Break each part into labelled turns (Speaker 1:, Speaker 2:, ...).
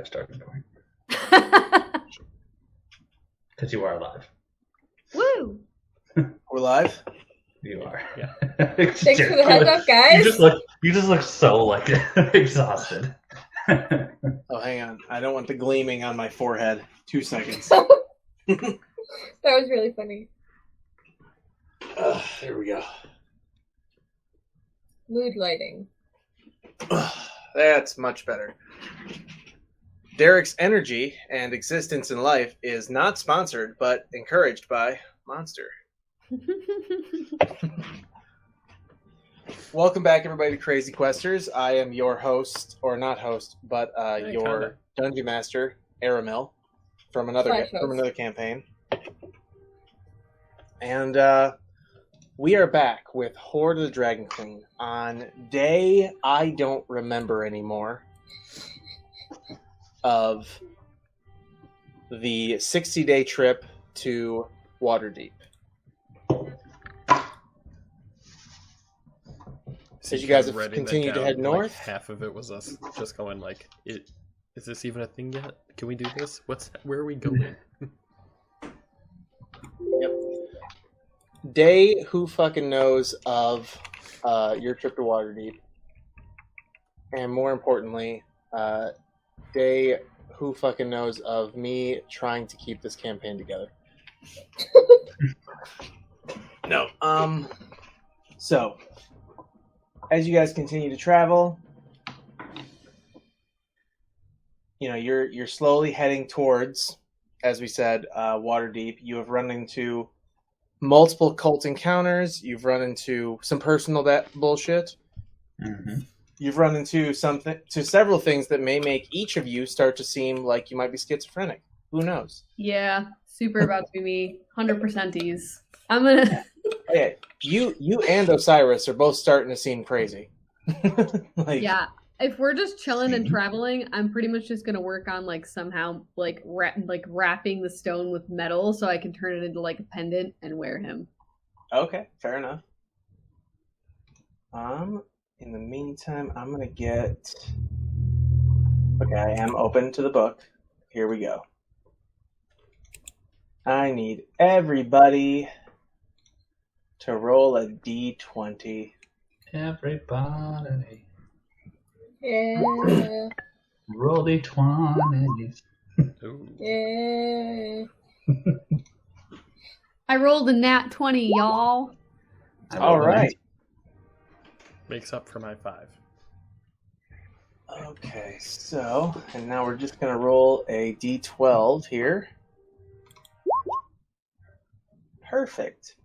Speaker 1: I've started going. Because you are alive.
Speaker 2: Woo!
Speaker 3: We're live?
Speaker 1: You are.
Speaker 4: Yeah.
Speaker 5: Thanks for the heads up, guys.
Speaker 1: You just look so like exhausted.
Speaker 3: Oh, hang on. I don't want the gleaming on my forehead. 2 seconds.
Speaker 5: That was really funny.
Speaker 3: There we go.
Speaker 5: Mood lighting.
Speaker 3: That's much better. Derek's energy and existence in life is not sponsored, but encouraged by Monster. Welcome back, everybody, to Crazy Questers. I am your host, or not host, but your dungeon master, Aramil, from another campaign. And we are back with Hoard of the Dragon Queen on day I don't remember anymore of the 60-day trip to Waterdeep. So you guys have continued to head north.
Speaker 4: Half of it was us just going like, is this even a thing yet? Can we do this? Where are we going?
Speaker 3: Yep. Day who fucking knows of your trip to Waterdeep. And more importantly, Day who fucking knows of me trying to keep this campaign together. No. So as you guys continue to travel, you know, you're slowly heading towards, as we said, Waterdeep. You have run into multiple cult encounters. You've run into some personal bullshit.
Speaker 1: Mm-hmm.
Speaker 3: You've run into several things that may make each of you start to seem like you might be schizophrenic. Who knows?
Speaker 2: Yeah, super about to be me. 100%ies. I'm gonna.
Speaker 3: Okay, you and Osiris are both starting to seem crazy.
Speaker 2: Yeah, if we're just chilling and traveling, I'm pretty much just gonna work on somehow wrapping the stone with metal so I can turn it into a pendant and wear him.
Speaker 3: Okay, fair enough. In the meantime, I'm gonna get. Okay, I am open to the book. Here we go. I need everybody to roll a d20.
Speaker 1: Everybody.
Speaker 5: Yeah.
Speaker 1: Roll d20s.
Speaker 5: Yeah.
Speaker 2: I rolled a nat 20, y'all.
Speaker 3: All right.
Speaker 4: Makes up for my 5.
Speaker 3: Okay, so, and now we're just going to roll a d12 here. Perfect.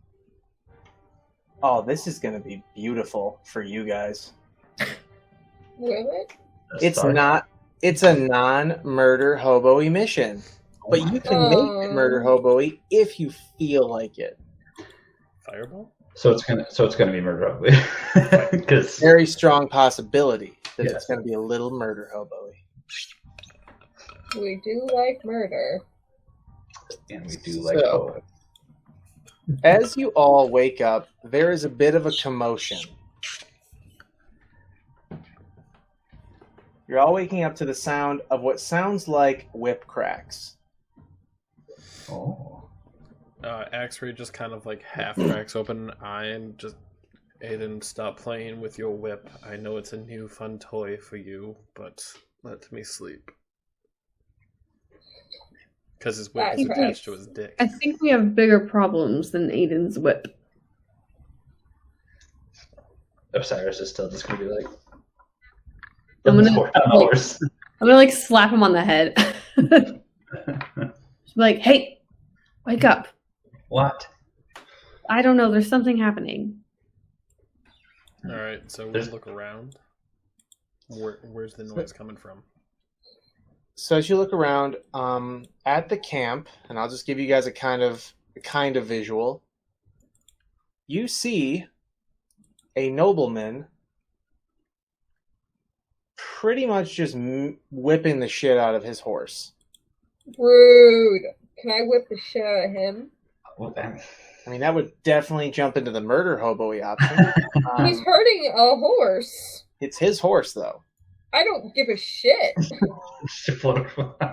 Speaker 3: Oh, this is going to be beautiful for you guys.
Speaker 5: Will it?
Speaker 3: It's a non-murder hobo-y mission. But you can make it murder hobo-y if you feel like it.
Speaker 4: Fireball?
Speaker 1: So it's gonna be murder hobo-y. Because
Speaker 3: very strong possibility that it's gonna be a little murder hobo-y.
Speaker 5: We do like murder.
Speaker 1: And we do like hobo.
Speaker 3: As you all wake up, there is a bit of a commotion. You're all waking up to the sound of what sounds like whip cracks.
Speaker 1: Oh.
Speaker 4: Axray just kind of half cracks open an eye and just, Aiden, stop playing with your whip. I know it's a new fun toy for you, but let me sleep. Because his whip is attached to his dick.
Speaker 2: I think we have bigger problems than Aiden's whip.
Speaker 1: Osiris is still just gonna be like,
Speaker 2: I'm gonna slap him on the head. Just be like, hey, wake up.
Speaker 1: What?
Speaker 2: I don't know, there's something happening.
Speaker 4: Alright, so we look around. Where's the noise coming from?
Speaker 3: So as you look around at the camp, and I'll just give you guys a kind of visual, you see a nobleman pretty much just whipping the shit out of his horse.
Speaker 5: Rude. Can I whip the shit out of him?
Speaker 1: Well, then.
Speaker 3: I mean, that would definitely jump into the murder hobo-y option.
Speaker 5: He's hurting a horse.
Speaker 3: It's his horse, though.
Speaker 5: I don't give a shit.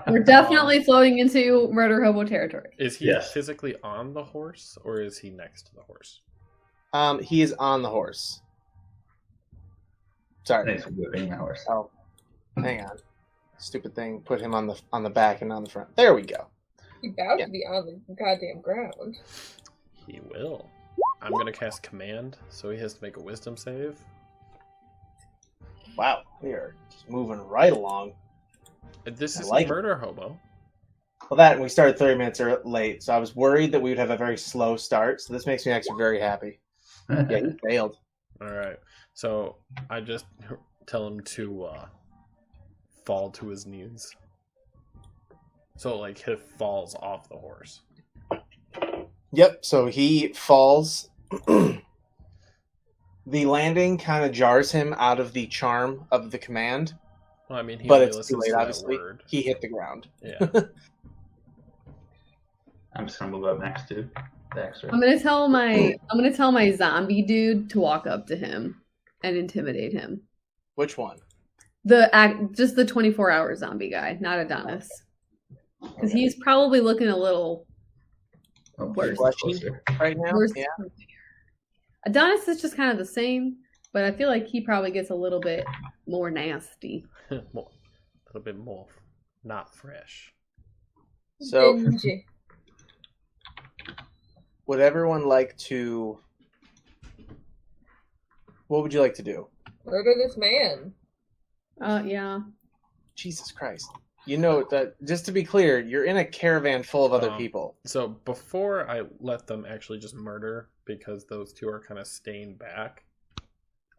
Speaker 2: We're definitely floating into murder hobo territory.
Speaker 4: Is he physically on the horse, or is he next to the horse?
Speaker 3: He is on the horse. Sorry.
Speaker 1: Nice whipping the horse.
Speaker 3: Oh, hang on. Stupid thing. Put him on the back and on the front. There we go.
Speaker 5: He's about to be on the goddamn ground.
Speaker 4: He will. I'm gonna cast command, so he has to make a wisdom save.
Speaker 3: Wow, we are just moving right along.
Speaker 4: This is
Speaker 3: like
Speaker 4: murder hobo.
Speaker 3: Well, that and we started 30 minutes late, so I was worried that we would have a very slow start. So this makes me actually very happy. Yeah, he failed.
Speaker 4: All right, so I just tell him to fall to his knees. So like he falls off the horse.
Speaker 3: Yep. So he falls. The landing kind of jars him out of the charm of the command.
Speaker 4: Well, I mean,
Speaker 3: but it's too late. Obviously, he hit the ground.
Speaker 4: Yeah.
Speaker 1: I'm just gonna move up next to Dexter.
Speaker 2: I'm gonna tell my zombie dude to walk up to him and intimidate him.
Speaker 3: Which one?
Speaker 2: Just the 24-hour zombie guy, not Adonis, because he's probably looking a little worse
Speaker 3: right now.
Speaker 2: Worse.
Speaker 3: Yeah.
Speaker 2: Adonis is just kind of the same, but I feel like he probably gets a little bit more nasty.
Speaker 4: A little bit more not fresh.
Speaker 3: So,
Speaker 5: Dingy.
Speaker 3: would everyone like to... What would you like to do?
Speaker 5: Murder this man.
Speaker 2: Yeah.
Speaker 3: Jesus Christ. You know, that just to be clear, you're in a caravan full of other people.
Speaker 4: So before I let them actually just murder, because those two are kind of staying back,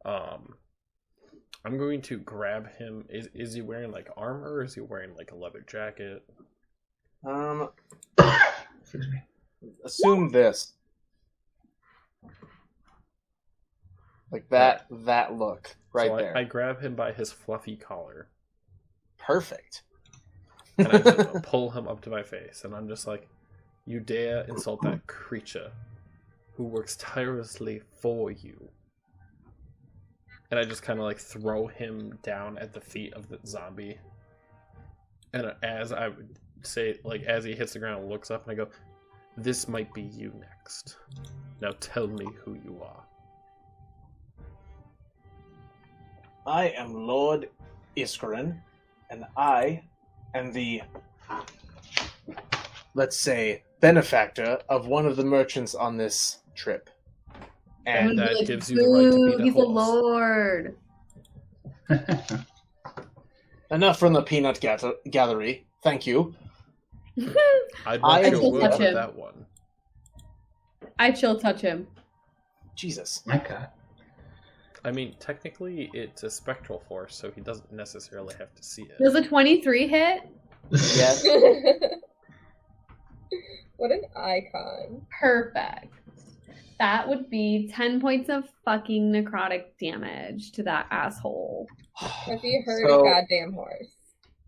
Speaker 4: I'm going to grab him. Is he wearing like armor, or is he wearing like a leather jacket?
Speaker 1: Excuse me.
Speaker 3: Assume this. Like that look right
Speaker 4: So
Speaker 3: there.
Speaker 4: I grab him by his fluffy collar.
Speaker 3: Perfect.
Speaker 4: And I just pull him up to my face, and I'm just like, "You dare insult that creature who works tirelessly for you?" And I just kind of like throw him down at the feet of the zombie. And as I would say, like as he hits the ground, looks up, and I go, "This might be you next. Now tell me who you are."
Speaker 3: I am Lord Iskarin, and I am the, let's say, benefactor of one of the merchants on this trip. And
Speaker 4: that gives you the right to beat a
Speaker 2: he's
Speaker 4: horse.
Speaker 2: a lord.
Speaker 3: enough from the peanut gallery. Thank you.
Speaker 4: I'd
Speaker 3: I
Speaker 4: want your
Speaker 2: will
Speaker 4: wood
Speaker 2: touch
Speaker 4: for
Speaker 2: him.
Speaker 4: that one.
Speaker 2: I chill touch him.
Speaker 3: Jesus.
Speaker 1: My God.
Speaker 4: I mean, technically, it's a spectral force, so he doesn't necessarily have to see it.
Speaker 2: Does a 23 hit?
Speaker 3: Yes.
Speaker 5: What an icon.
Speaker 2: Perfect. That would be 10 points of fucking necrotic damage to that asshole.
Speaker 5: Have you heard
Speaker 3: So-
Speaker 5: a goddamn horse?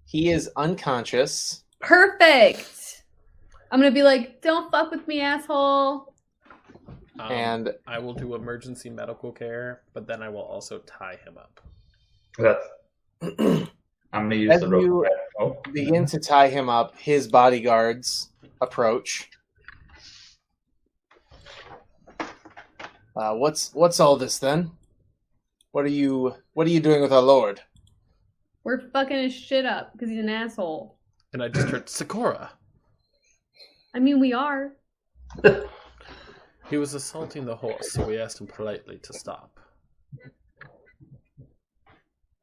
Speaker 3: He is unconscious.
Speaker 2: Perfect! I'm gonna be like, don't fuck with me, asshole.
Speaker 3: And
Speaker 4: I will do emergency medical care, but then I will also tie him up.
Speaker 1: That's. I'm gonna use
Speaker 3: As
Speaker 1: the rope.
Speaker 3: you begin to tie him up, his bodyguards approach. What's all this then? What are you doing with our lord?
Speaker 2: We're fucking his shit up because he's an asshole.
Speaker 4: And I just heard, Sakura!
Speaker 2: I mean, we are.
Speaker 4: He was assaulting the horse, so we asked him politely to stop.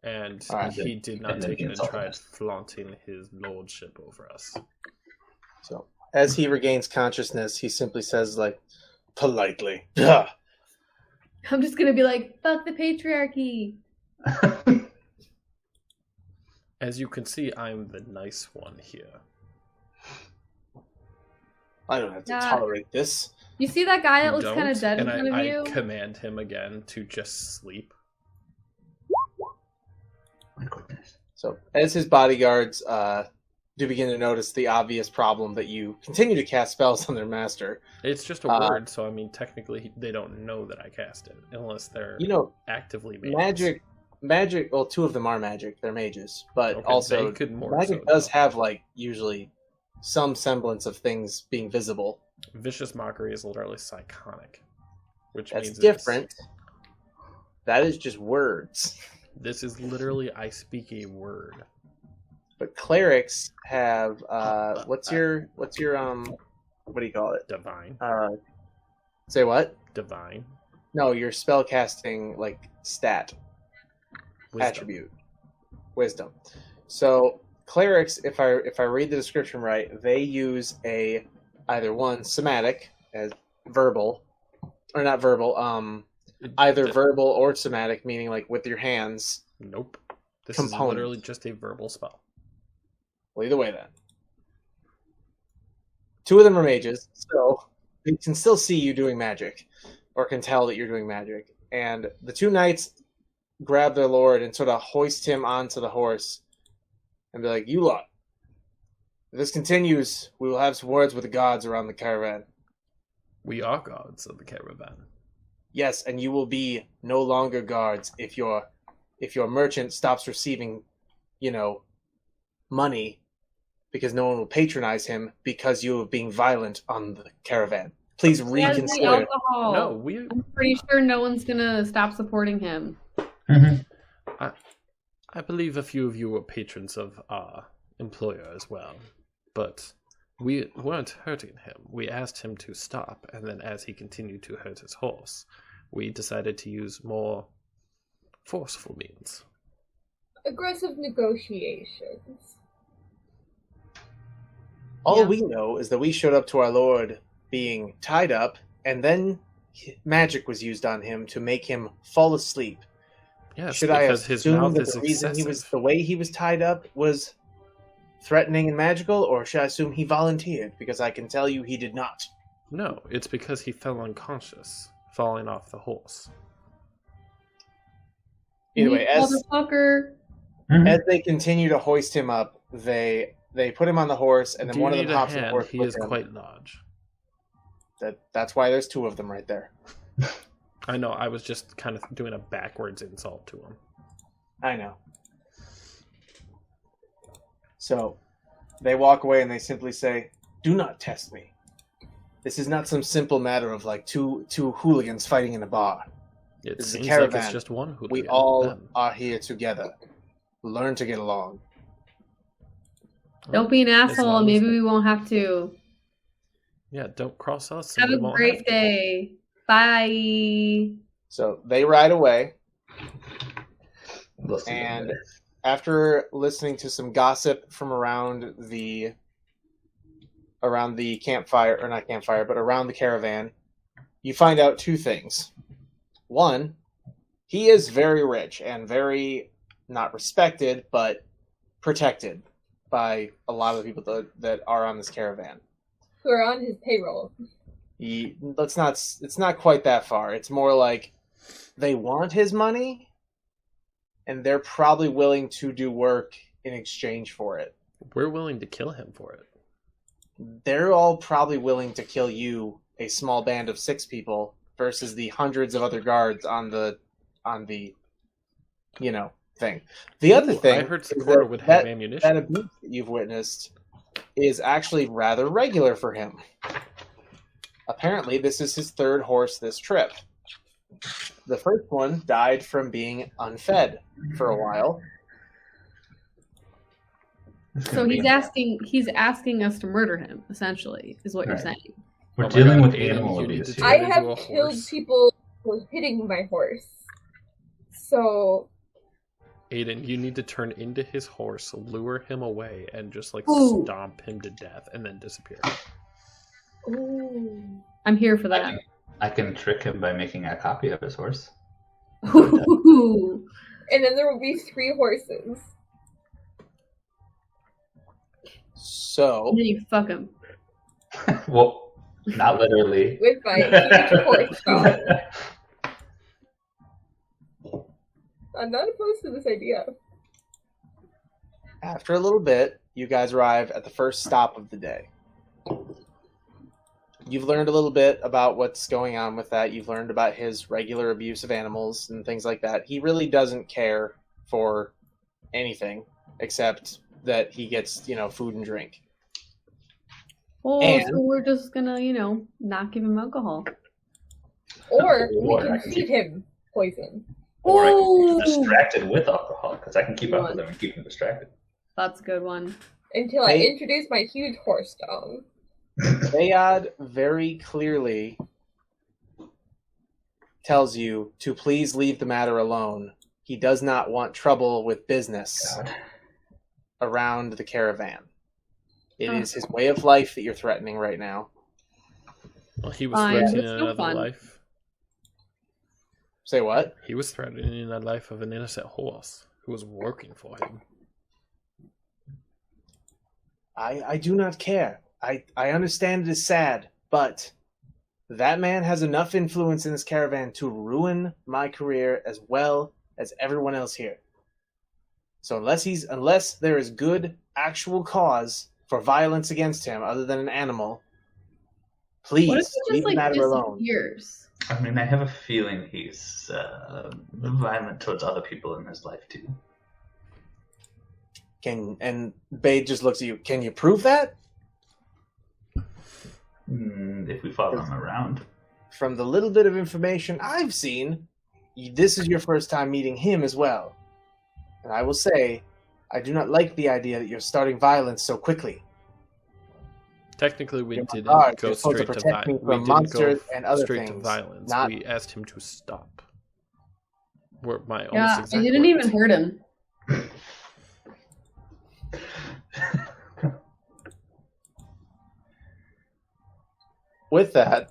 Speaker 4: And
Speaker 3: Alright.
Speaker 4: he did not take it and tried flaunting his lordship over us.
Speaker 3: So as he regains consciousness, he simply says, like, politely, "Ugh."
Speaker 2: I'm just gonna be like, fuck the patriarchy.
Speaker 4: As you can see, I'm the nice one here.
Speaker 3: I don't have to
Speaker 2: Yeah.
Speaker 3: tolerate this.
Speaker 2: You see that guy that
Speaker 4: You
Speaker 2: looks kind of
Speaker 4: don't?
Speaker 2: dead in
Speaker 4: And
Speaker 2: front of
Speaker 4: I
Speaker 2: you?
Speaker 4: command him again to just sleep.
Speaker 1: My goodness.
Speaker 3: So as his bodyguards do begin to notice the obvious problem that you continue to cast spells on their master,
Speaker 4: It's just a word, so I mean, technically, they don't know that I cast it, unless they're
Speaker 3: you know,
Speaker 4: actively making
Speaker 3: magic magic. Well, two of them are magic. They're mages, but
Speaker 4: Okay,
Speaker 3: also
Speaker 4: they could more
Speaker 3: magic
Speaker 4: so,
Speaker 3: does
Speaker 4: though.
Speaker 3: have like usually some semblance of things being visible.
Speaker 4: Vicious mockery is literally psychonic, which
Speaker 3: That's
Speaker 4: means
Speaker 3: different. That is just words.
Speaker 4: This is literally I speak a word.
Speaker 3: But clerics have what's your what do you call it?
Speaker 4: Divine.
Speaker 3: Say what?
Speaker 4: Divine.
Speaker 3: No, your spell casting like stat
Speaker 4: Wisdom.
Speaker 3: attribute. Wisdom. So clerics, if I read the description right, they use a either one somatic as verbal or not verbal, either verbal or somatic, meaning like with your hands.
Speaker 4: Nope. This
Speaker 3: Component.
Speaker 4: is literally just a verbal spell.
Speaker 3: Well, either way then. Two of them are mages, so they can still see you doing magic, or can tell that you're doing magic. And the two knights grab their lord and sort of hoist him onto the horse and be like, "You lot, if this continues, we will have some words with the gods around the caravan.
Speaker 4: We are gods of the caravan.
Speaker 3: Yes, and you will be no longer guards if your merchant stops receiving, money, because no one will patronize him because you are being violent on the caravan. Please
Speaker 2: He has the
Speaker 3: reconsider."
Speaker 2: alcohol.
Speaker 4: No,
Speaker 2: I'm pretty sure no one's gonna stop supporting him.
Speaker 4: I believe a few of you were patrons of our employer as well, but we weren't hurting him. We asked him to stop, and then as he continued to hurt his horse, we decided to use more forceful means.
Speaker 5: Aggressive negotiations.
Speaker 3: All
Speaker 2: Yeah.
Speaker 3: we know is that we showed up to our lord being tied up, and then magic was used on him to make him fall asleep.
Speaker 4: Yes,
Speaker 3: Should I
Speaker 4: because his
Speaker 3: assume
Speaker 4: mouth
Speaker 3: that
Speaker 4: is
Speaker 3: the reason
Speaker 4: excessive.
Speaker 3: the way he was tied up was threatening and magical, or should I assume he volunteered? Because I can tell you he did not.
Speaker 4: No, it's because he fell unconscious, falling off the horse.
Speaker 3: Either way,
Speaker 2: Motherfucker.
Speaker 3: as they continue to hoist him up, they put him on the horse, and then
Speaker 4: Do you
Speaker 3: one of
Speaker 4: need
Speaker 3: them
Speaker 4: a
Speaker 3: hops on the
Speaker 4: hand?
Speaker 3: horse
Speaker 4: He
Speaker 3: with
Speaker 4: is
Speaker 3: him.
Speaker 4: quite large.
Speaker 3: That's why there's two of them right there.
Speaker 4: I know, I was just kind of doing a backwards insult to him.
Speaker 3: I know. So they walk away and they simply say, "Do not test me. This is not some simple matter of like two
Speaker 4: hooligans
Speaker 3: fighting in a bar.
Speaker 4: It
Speaker 3: This is a
Speaker 4: seems like it's
Speaker 3: caravan.
Speaker 4: just one hooligan.
Speaker 3: We all
Speaker 4: then.
Speaker 3: are here together. Learn to get along."
Speaker 2: Don't be an
Speaker 4: It's
Speaker 2: asshole.
Speaker 4: not
Speaker 2: Maybe
Speaker 4: his-
Speaker 2: we won't have to.
Speaker 4: Yeah, don't cross us.
Speaker 2: Have
Speaker 4: and
Speaker 2: a
Speaker 4: we won't
Speaker 2: great
Speaker 4: have to.
Speaker 2: day. Bye.
Speaker 3: So they ride away,
Speaker 1: We'll see
Speaker 3: and
Speaker 1: later.
Speaker 3: after listening to some gossip from around the campfire, or not campfire, but around the caravan, you find out two things. One, he is very rich and very not respected, but protected by a lot of the people that are on this caravan.
Speaker 5: Who are on his payroll.
Speaker 3: It's not quite that far. It's more like they want his money, and they're probably willing to do work in exchange for it.
Speaker 4: We're willing to kill him for it.
Speaker 3: They're all probably willing to kill you, a small band of 6 people, versus the hundreds of other guards on the thing. The other
Speaker 4: Ooh,
Speaker 3: thing
Speaker 4: I heard
Speaker 3: is
Speaker 4: Sakura would have
Speaker 3: that
Speaker 4: ammunition.
Speaker 3: abuse that you've witnessed is actually rather regular for him. Apparently, this is his third horse this trip. The first one died from being unfed for a while.
Speaker 1: It's
Speaker 2: So
Speaker 1: gonna
Speaker 2: he's
Speaker 1: be-
Speaker 2: asking us to murder him, essentially, is what you're
Speaker 1: Right.
Speaker 2: saying.
Speaker 1: We're
Speaker 4: Oh my
Speaker 1: dealing
Speaker 4: God,
Speaker 1: with
Speaker 4: Aiden,
Speaker 1: animal
Speaker 4: you need
Speaker 1: abuse
Speaker 4: to
Speaker 1: here.
Speaker 5: I
Speaker 4: turn
Speaker 5: have
Speaker 4: into a
Speaker 5: killed
Speaker 4: horse.
Speaker 5: people for hitting my horse. So,
Speaker 4: Aiden, you need to turn into his horse, lure him away, and just like
Speaker 2: Ooh.
Speaker 4: stomp him to death and then disappear.
Speaker 5: ooh.
Speaker 2: I'm here for
Speaker 1: I
Speaker 2: that.
Speaker 1: can, I can trick him by making a copy of his horse.
Speaker 2: Ooh.
Speaker 5: And then there will be 3 horses.
Speaker 3: So,
Speaker 2: And then you fuck him.
Speaker 1: Well, not literally.
Speaker 5: With my huge horse dog. I'm not opposed to this idea.
Speaker 3: after a little bit, you guys arrive at the first stop of the day. you've learned a little bit about what's going on with that. You've learned about his regular abuse of animals and things like that. He really doesn't care for anything except that he gets, food and drink.
Speaker 2: Oh,
Speaker 3: And-
Speaker 2: so we're just gonna, not give him alcohol.
Speaker 5: Or we
Speaker 1: Or I
Speaker 5: can
Speaker 1: can
Speaker 5: feed him poison.
Speaker 1: Or I can keep
Speaker 2: Ooh.
Speaker 1: him distracted with alcohol, because I can keep up with him and keep him distracted.
Speaker 2: That's a good one.
Speaker 5: Until I
Speaker 3: Hey.
Speaker 5: introduce my huge horse dog.
Speaker 3: Bayad very clearly tells you to please leave the matter alone. He does not want trouble with business
Speaker 1: God.
Speaker 3: around the caravan. It
Speaker 2: Oh.
Speaker 3: is his way of life that you're threatening right now.
Speaker 4: Well, he was
Speaker 2: Fine,
Speaker 4: threatening
Speaker 2: it's so
Speaker 4: another
Speaker 2: fun.
Speaker 4: life.
Speaker 3: Say what?
Speaker 4: He was threatening the life of an innocent horse who was working for him.
Speaker 3: I do not care. I understand it is sad, but that man has enough influence in this caravan to ruin my career as well as everyone else here. So unless there is good actual cause for violence against him other than an animal, please
Speaker 2: What if he
Speaker 3: leave
Speaker 2: just
Speaker 3: the matter alone.
Speaker 2: disappears?
Speaker 1: I mean, I have a feeling he's violent towards other people in his life, too.
Speaker 3: And Bade just looks at you. Can you prove that?
Speaker 1: If we follow him around.
Speaker 3: From the little bit of information I've seen, this is your first time meeting him as well. And I will say, I do not like the idea that you're starting violence so quickly.
Speaker 4: Technically, we
Speaker 3: You're my
Speaker 4: didn't
Speaker 3: guard.
Speaker 4: go
Speaker 3: You're supposed to
Speaker 4: straight to
Speaker 3: protect me
Speaker 4: violence. We
Speaker 3: from
Speaker 4: didn't go
Speaker 3: monsters and other
Speaker 4: straight to
Speaker 3: things,
Speaker 4: violence.
Speaker 3: not-
Speaker 4: We asked him to stop. Were my almost
Speaker 2: Yeah,
Speaker 4: exact
Speaker 2: I didn't
Speaker 4: words.
Speaker 2: even hurt him.
Speaker 3: With that,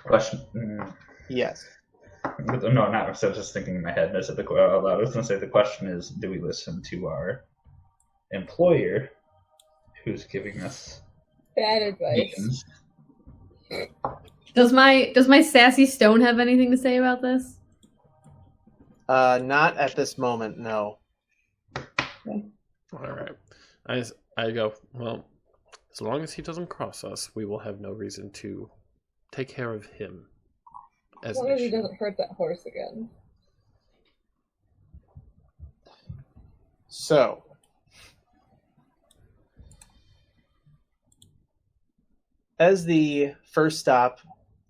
Speaker 1: Question.
Speaker 3: yes.
Speaker 1: No, not. I was just thinking in my head. I said the out loud. I was going to say the question is: do we listen to our employer, who's giving us
Speaker 5: Bad advice.
Speaker 1: means?
Speaker 2: Does my sassy stone have anything to say about this?
Speaker 3: Not at this moment, no.
Speaker 4: All right. I go, well, as long as he doesn't cross us, we will have no reason to take care of him.
Speaker 5: As
Speaker 4: As
Speaker 5: long
Speaker 4: an
Speaker 5: as he
Speaker 4: issue.
Speaker 5: doesn't hurt that horse again.
Speaker 3: So, as the first stop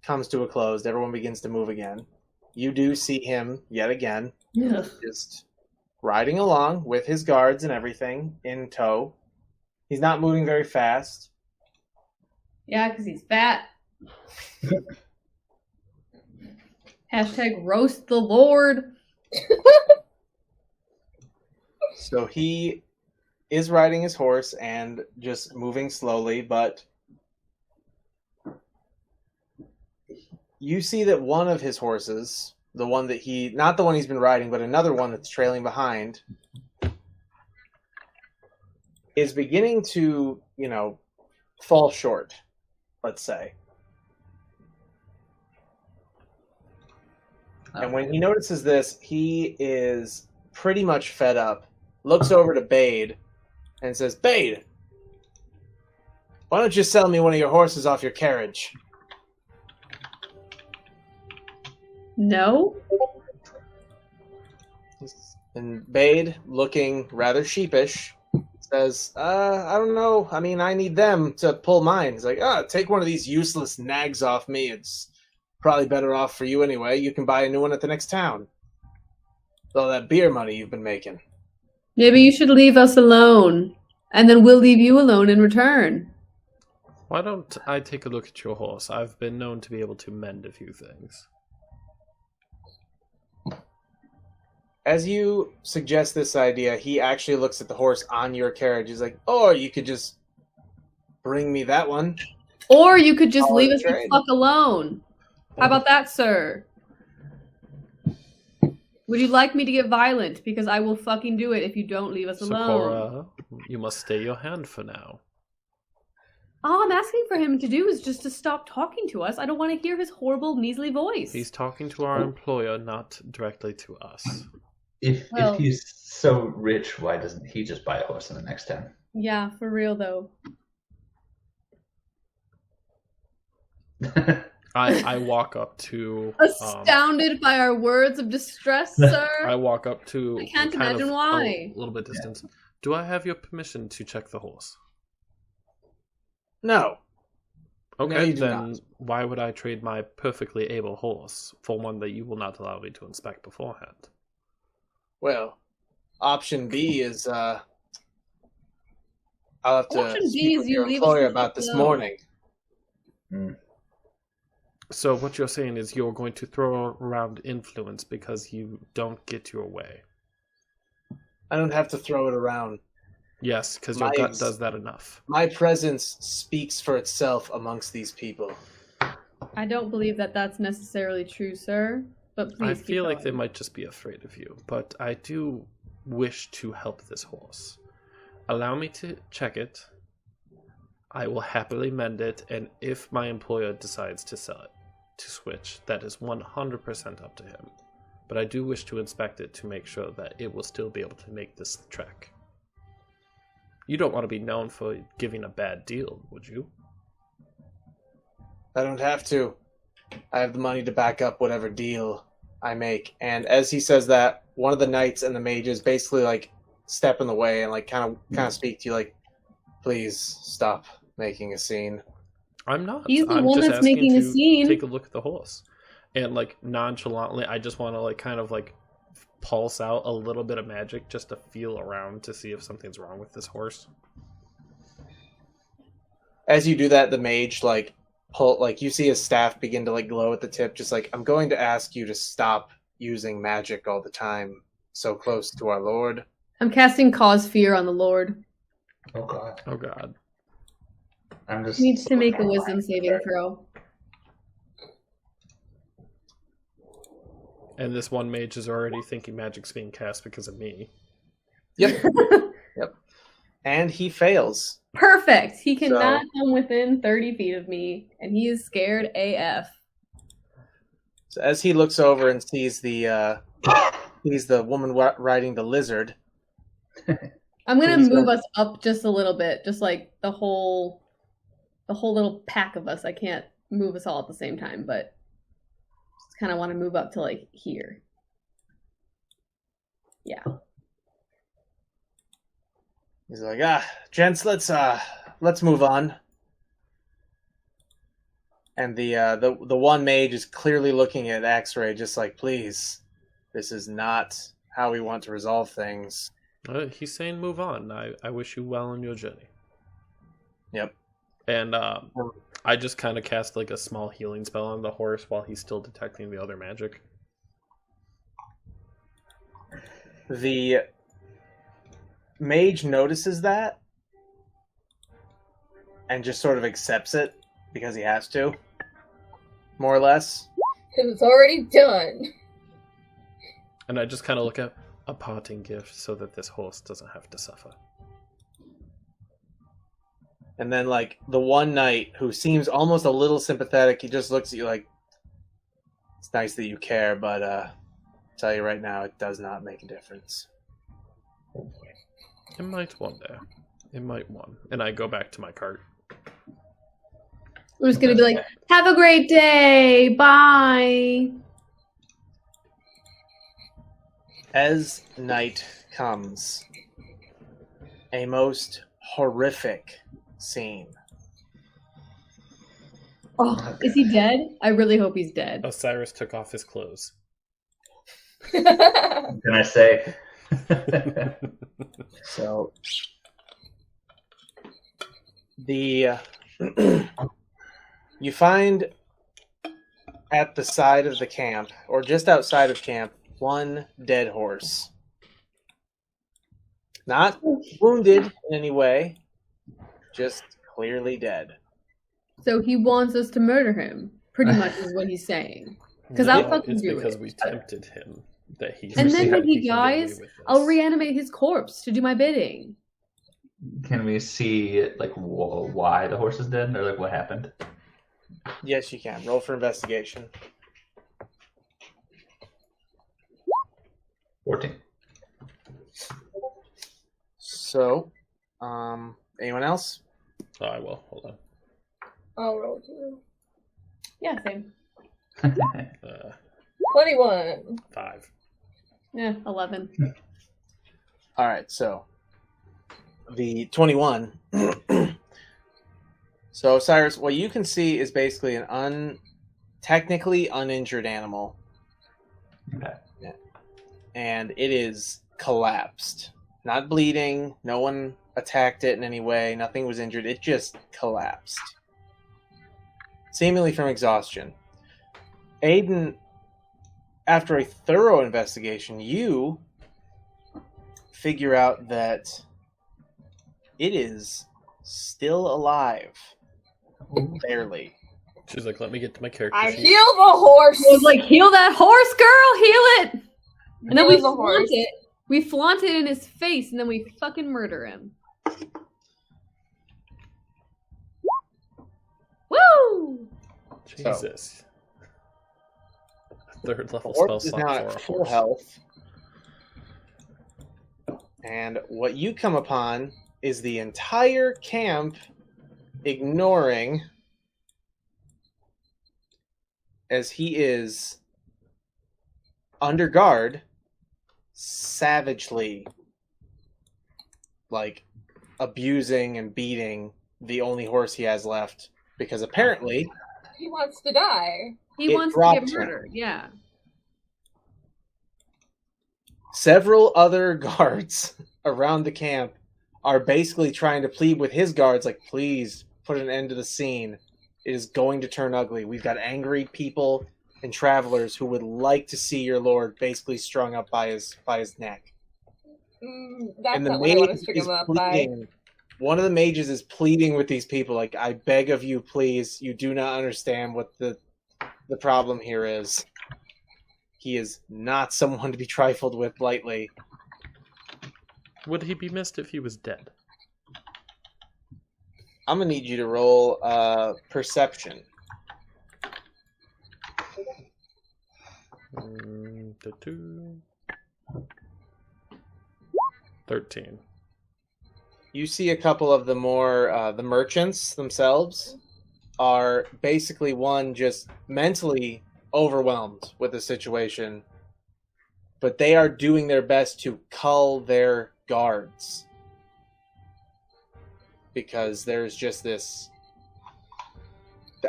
Speaker 3: comes to a close, everyone begins to move again. You do see him yet again,
Speaker 2: Yeah.
Speaker 3: just riding along with his guards and everything in tow. He's not moving very fast.
Speaker 2: Yeah, because he's fat. Hashtag roast the Lord.
Speaker 3: So he is riding his horse and just moving slowly, but you see that one of his horses, the one that not the one he's been riding, but another one that's trailing behind, is beginning to, fall short, let's say. And when he notices this, he is pretty much fed up, looks over to Bade, and says, Bade, why don't you sell me one of your horses off your carriage?
Speaker 2: No?
Speaker 3: And Bade, looking rather sheepish, says, I don't know. I mean, I need them to pull mine. He's like, take one of these useless nags off me. It's probably better off for you anyway. You can buy a new one at the next town. With all that beer money you've been making.
Speaker 2: Maybe you should leave us alone, and then we'll leave you alone in return.
Speaker 4: Why don't I take a look at your horse? I've been known to be able to mend a few things.
Speaker 3: As you suggest this idea, he actually looks at the horse on your carriage. He's like, you could just bring me that one.
Speaker 2: Or you could just
Speaker 3: Call
Speaker 2: leave
Speaker 3: it
Speaker 2: us the
Speaker 3: trade.
Speaker 2: fuck alone. How about that, sir? Would you like me to get violent? Because I will fucking do it if you don't leave us alone.
Speaker 4: Sakura, you must stay your hand for now.
Speaker 2: All I'm asking for him to do is just to stop talking to us. I don't want to hear his horrible, measly voice.
Speaker 4: He's talking to our employer, not directly to us.
Speaker 1: If
Speaker 2: Well-
Speaker 1: he's so rich, why doesn't he just buy a horse in the next town?
Speaker 2: Yeah, for real though.
Speaker 4: I walk up to
Speaker 2: Astounded by our words of distress, sir.
Speaker 4: I walk up to
Speaker 2: I can't
Speaker 4: kind
Speaker 2: imagine
Speaker 4: of
Speaker 2: why.
Speaker 4: a little bit distance. Do I have your permission to check the horse?
Speaker 3: No.
Speaker 4: Okay,
Speaker 3: No, you do
Speaker 4: then
Speaker 3: not.
Speaker 4: why would I trade my perfectly able horse for one that you will not allow me to inspect beforehand?
Speaker 3: Well, option B is I'll have to
Speaker 2: Option B
Speaker 3: speak
Speaker 2: is
Speaker 3: with
Speaker 2: you
Speaker 3: your
Speaker 2: leave
Speaker 3: employer
Speaker 2: us
Speaker 3: about this
Speaker 2: alone.
Speaker 3: morning.
Speaker 4: So what you're saying is you're going to throw around influence because you don't get your way.
Speaker 3: I don't have to throw it around.
Speaker 4: Yes, because your gut does that enough.
Speaker 3: My presence speaks for itself amongst these people.
Speaker 2: I don't believe that that's necessarily true, sir. But please
Speaker 4: I
Speaker 2: keep
Speaker 4: feel like
Speaker 2: going.
Speaker 4: they might just be afraid of you, but I do wish to help this horse. Allow me to check it. I will happily mend it, and if my employer decides to sell it, to switch, that is 100% up to him. But I do wish to inspect it to make sure that it will still be able to make this trek. You don't want to be known for giving a bad deal, would you?
Speaker 3: I don't have to. I have the money to back up whatever deal I make. And as he says that, one of the knights and the mages basically like step in the way and like kind of speak to you like, please stop making a scene.
Speaker 4: I'm not.
Speaker 2: He's the
Speaker 4: I'm
Speaker 2: one
Speaker 4: just
Speaker 2: that's
Speaker 4: asking
Speaker 2: making a
Speaker 4: to
Speaker 2: scene.
Speaker 4: take a look at the horse. And like nonchalantly, I just want to like kind of like pulse out a little bit of magic just to feel around to see if something's wrong with this horse.
Speaker 3: As you do that, the mage like you see his staff begin to like glow at the tip, just like, I'm going to ask you to stop using magic all the time so close to our Lord.
Speaker 2: I'm casting cause fear on the Lord.
Speaker 1: Oh god.
Speaker 4: Oh god.
Speaker 1: I'm just
Speaker 2: He needs to make a wisdom saving throw.
Speaker 4: And this one mage is already thinking magic's being cast because of me.
Speaker 3: Yep. Yep. And he fails.
Speaker 2: Perfect. He cannot come within 30 feet of me, and he is scared AF.
Speaker 3: So as he looks over and sees the woman riding the lizard,
Speaker 2: I'm gonna
Speaker 3: Please
Speaker 2: move
Speaker 3: don't.
Speaker 2: us up just a little bit, just like the whole little pack of us. I can't move us all at the same time, but just kind of want to move up to like here. Yeah.
Speaker 3: he's like, gents, let's move on. And the one mage is clearly looking at X-Ray, just like, please, this is not how we want to resolve things.
Speaker 4: He's saying move on. I wish you well on your journey.
Speaker 3: Yep.
Speaker 4: And I just kind of cast like a small healing spell on the horse while he's still detecting the other magic.
Speaker 3: The mage notices that and just sort of accepts it because he has to, more or less.
Speaker 5: It was already done.
Speaker 4: And I just kind of look at a parting gift so that this horse doesn't have to suffer.
Speaker 3: And then, like, the one knight who seems almost a little sympathetic, he just looks at you like, it's nice that you care, but I'll tell you right now, it does not make a difference.
Speaker 4: It might one day. It might one. And I go back to my cart.
Speaker 2: We're just gonna be like, have a great day, bye.
Speaker 3: As night comes, a most horrific scene.
Speaker 2: Oh, is he dead? I really hope he's dead.
Speaker 4: Osiris took off his clothes.
Speaker 1: Can I say?
Speaker 3: So, the you find at the side of the camp, or just outside of camp, one dead horse. Not wounded in any way, just clearly dead.
Speaker 2: So he wants us to murder him. Pretty much is what he's saying. Because I'll fucking
Speaker 4: it's
Speaker 2: do
Speaker 4: because
Speaker 2: it.
Speaker 4: we tempted him that he's
Speaker 2: And then when he
Speaker 4: can get away
Speaker 2: dies,
Speaker 4: with this.
Speaker 2: I'll reanimate his corpse to do my bidding.
Speaker 1: Can we see like why the horse is dead, or like what happened?
Speaker 3: Yes, you can. Roll for investigation.
Speaker 1: 14.
Speaker 3: So, anyone else?
Speaker 4: Oh, I will. Hold on.
Speaker 5: I'll roll too.
Speaker 2: Yeah, same.
Speaker 5: 21.
Speaker 4: 5.
Speaker 2: Yeah, 11.
Speaker 3: All right, so the 21. So, Cyrus, what you can see is basically an technically uninjured animal.
Speaker 1: Okay.
Speaker 3: Yeah. And it is collapsed. Not bleeding. No one attacked it in any way. Nothing was injured. It just collapsed. Seemingly from exhaustion. Aiden, after a thorough investigation, you figure out that it is still alive. Barely.
Speaker 4: She's like, let me get to my character
Speaker 5: I
Speaker 4: sheet.
Speaker 5: heal the horse.
Speaker 2: It was like, heal that horse, girl, heal it. And then we
Speaker 5: Heal the
Speaker 2: flaunt
Speaker 5: horse.
Speaker 2: it. We flaunt it in his face, and then we fucking murder him. Woo!
Speaker 4: Jesus. Third level
Speaker 3: The
Speaker 4: spell
Speaker 3: horse is
Speaker 4: slot
Speaker 3: now
Speaker 4: for a
Speaker 3: at full
Speaker 4: horse.
Speaker 3: health. And what you come upon is the entire camp ignoring as he is under guard, savagely abusing and beating the only horse he has left, because apparently
Speaker 5: He wants to die.
Speaker 2: He
Speaker 3: It
Speaker 2: wants to
Speaker 3: dropped
Speaker 2: get
Speaker 3: him.
Speaker 2: murdered, yeah.
Speaker 3: several other guards around the camp are basically trying to plead with his guards, like, please put an end to the scene. It is going to turn ugly. We've got angry people and travelers who would like to see your lord basically strung up by his neck.
Speaker 5: That's
Speaker 3: And the
Speaker 5: not what I want to
Speaker 3: mage
Speaker 5: string
Speaker 3: is
Speaker 5: him up by.
Speaker 3: pleading. One of the mages is pleading with these people, like, I beg of you, please. You do not understand what the problem here is. He is not someone to be trifled with lightly.
Speaker 4: Would he be missed if he was dead?
Speaker 3: I'm gonna need you to roll perception.
Speaker 4: 13.
Speaker 3: You see a couple of the more the merchants themselves are basically one just mentally overwhelmed with the situation, but they are doing their best to cull their guards because there's just this,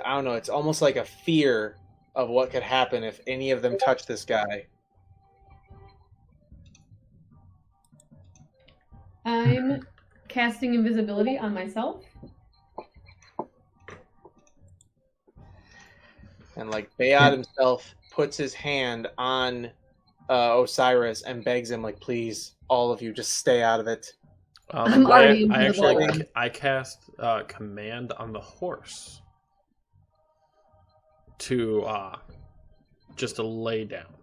Speaker 3: I don't know, it's almost like a fear of what could happen if any of them touch this guy.
Speaker 2: I'm casting invisibility on myself.
Speaker 3: And like Bayad himself puts his hand on Osiris and begs him, like, please, all of you, just stay out of it.
Speaker 2: I'm already invisible.
Speaker 4: I cast command on the horse to just to lay down.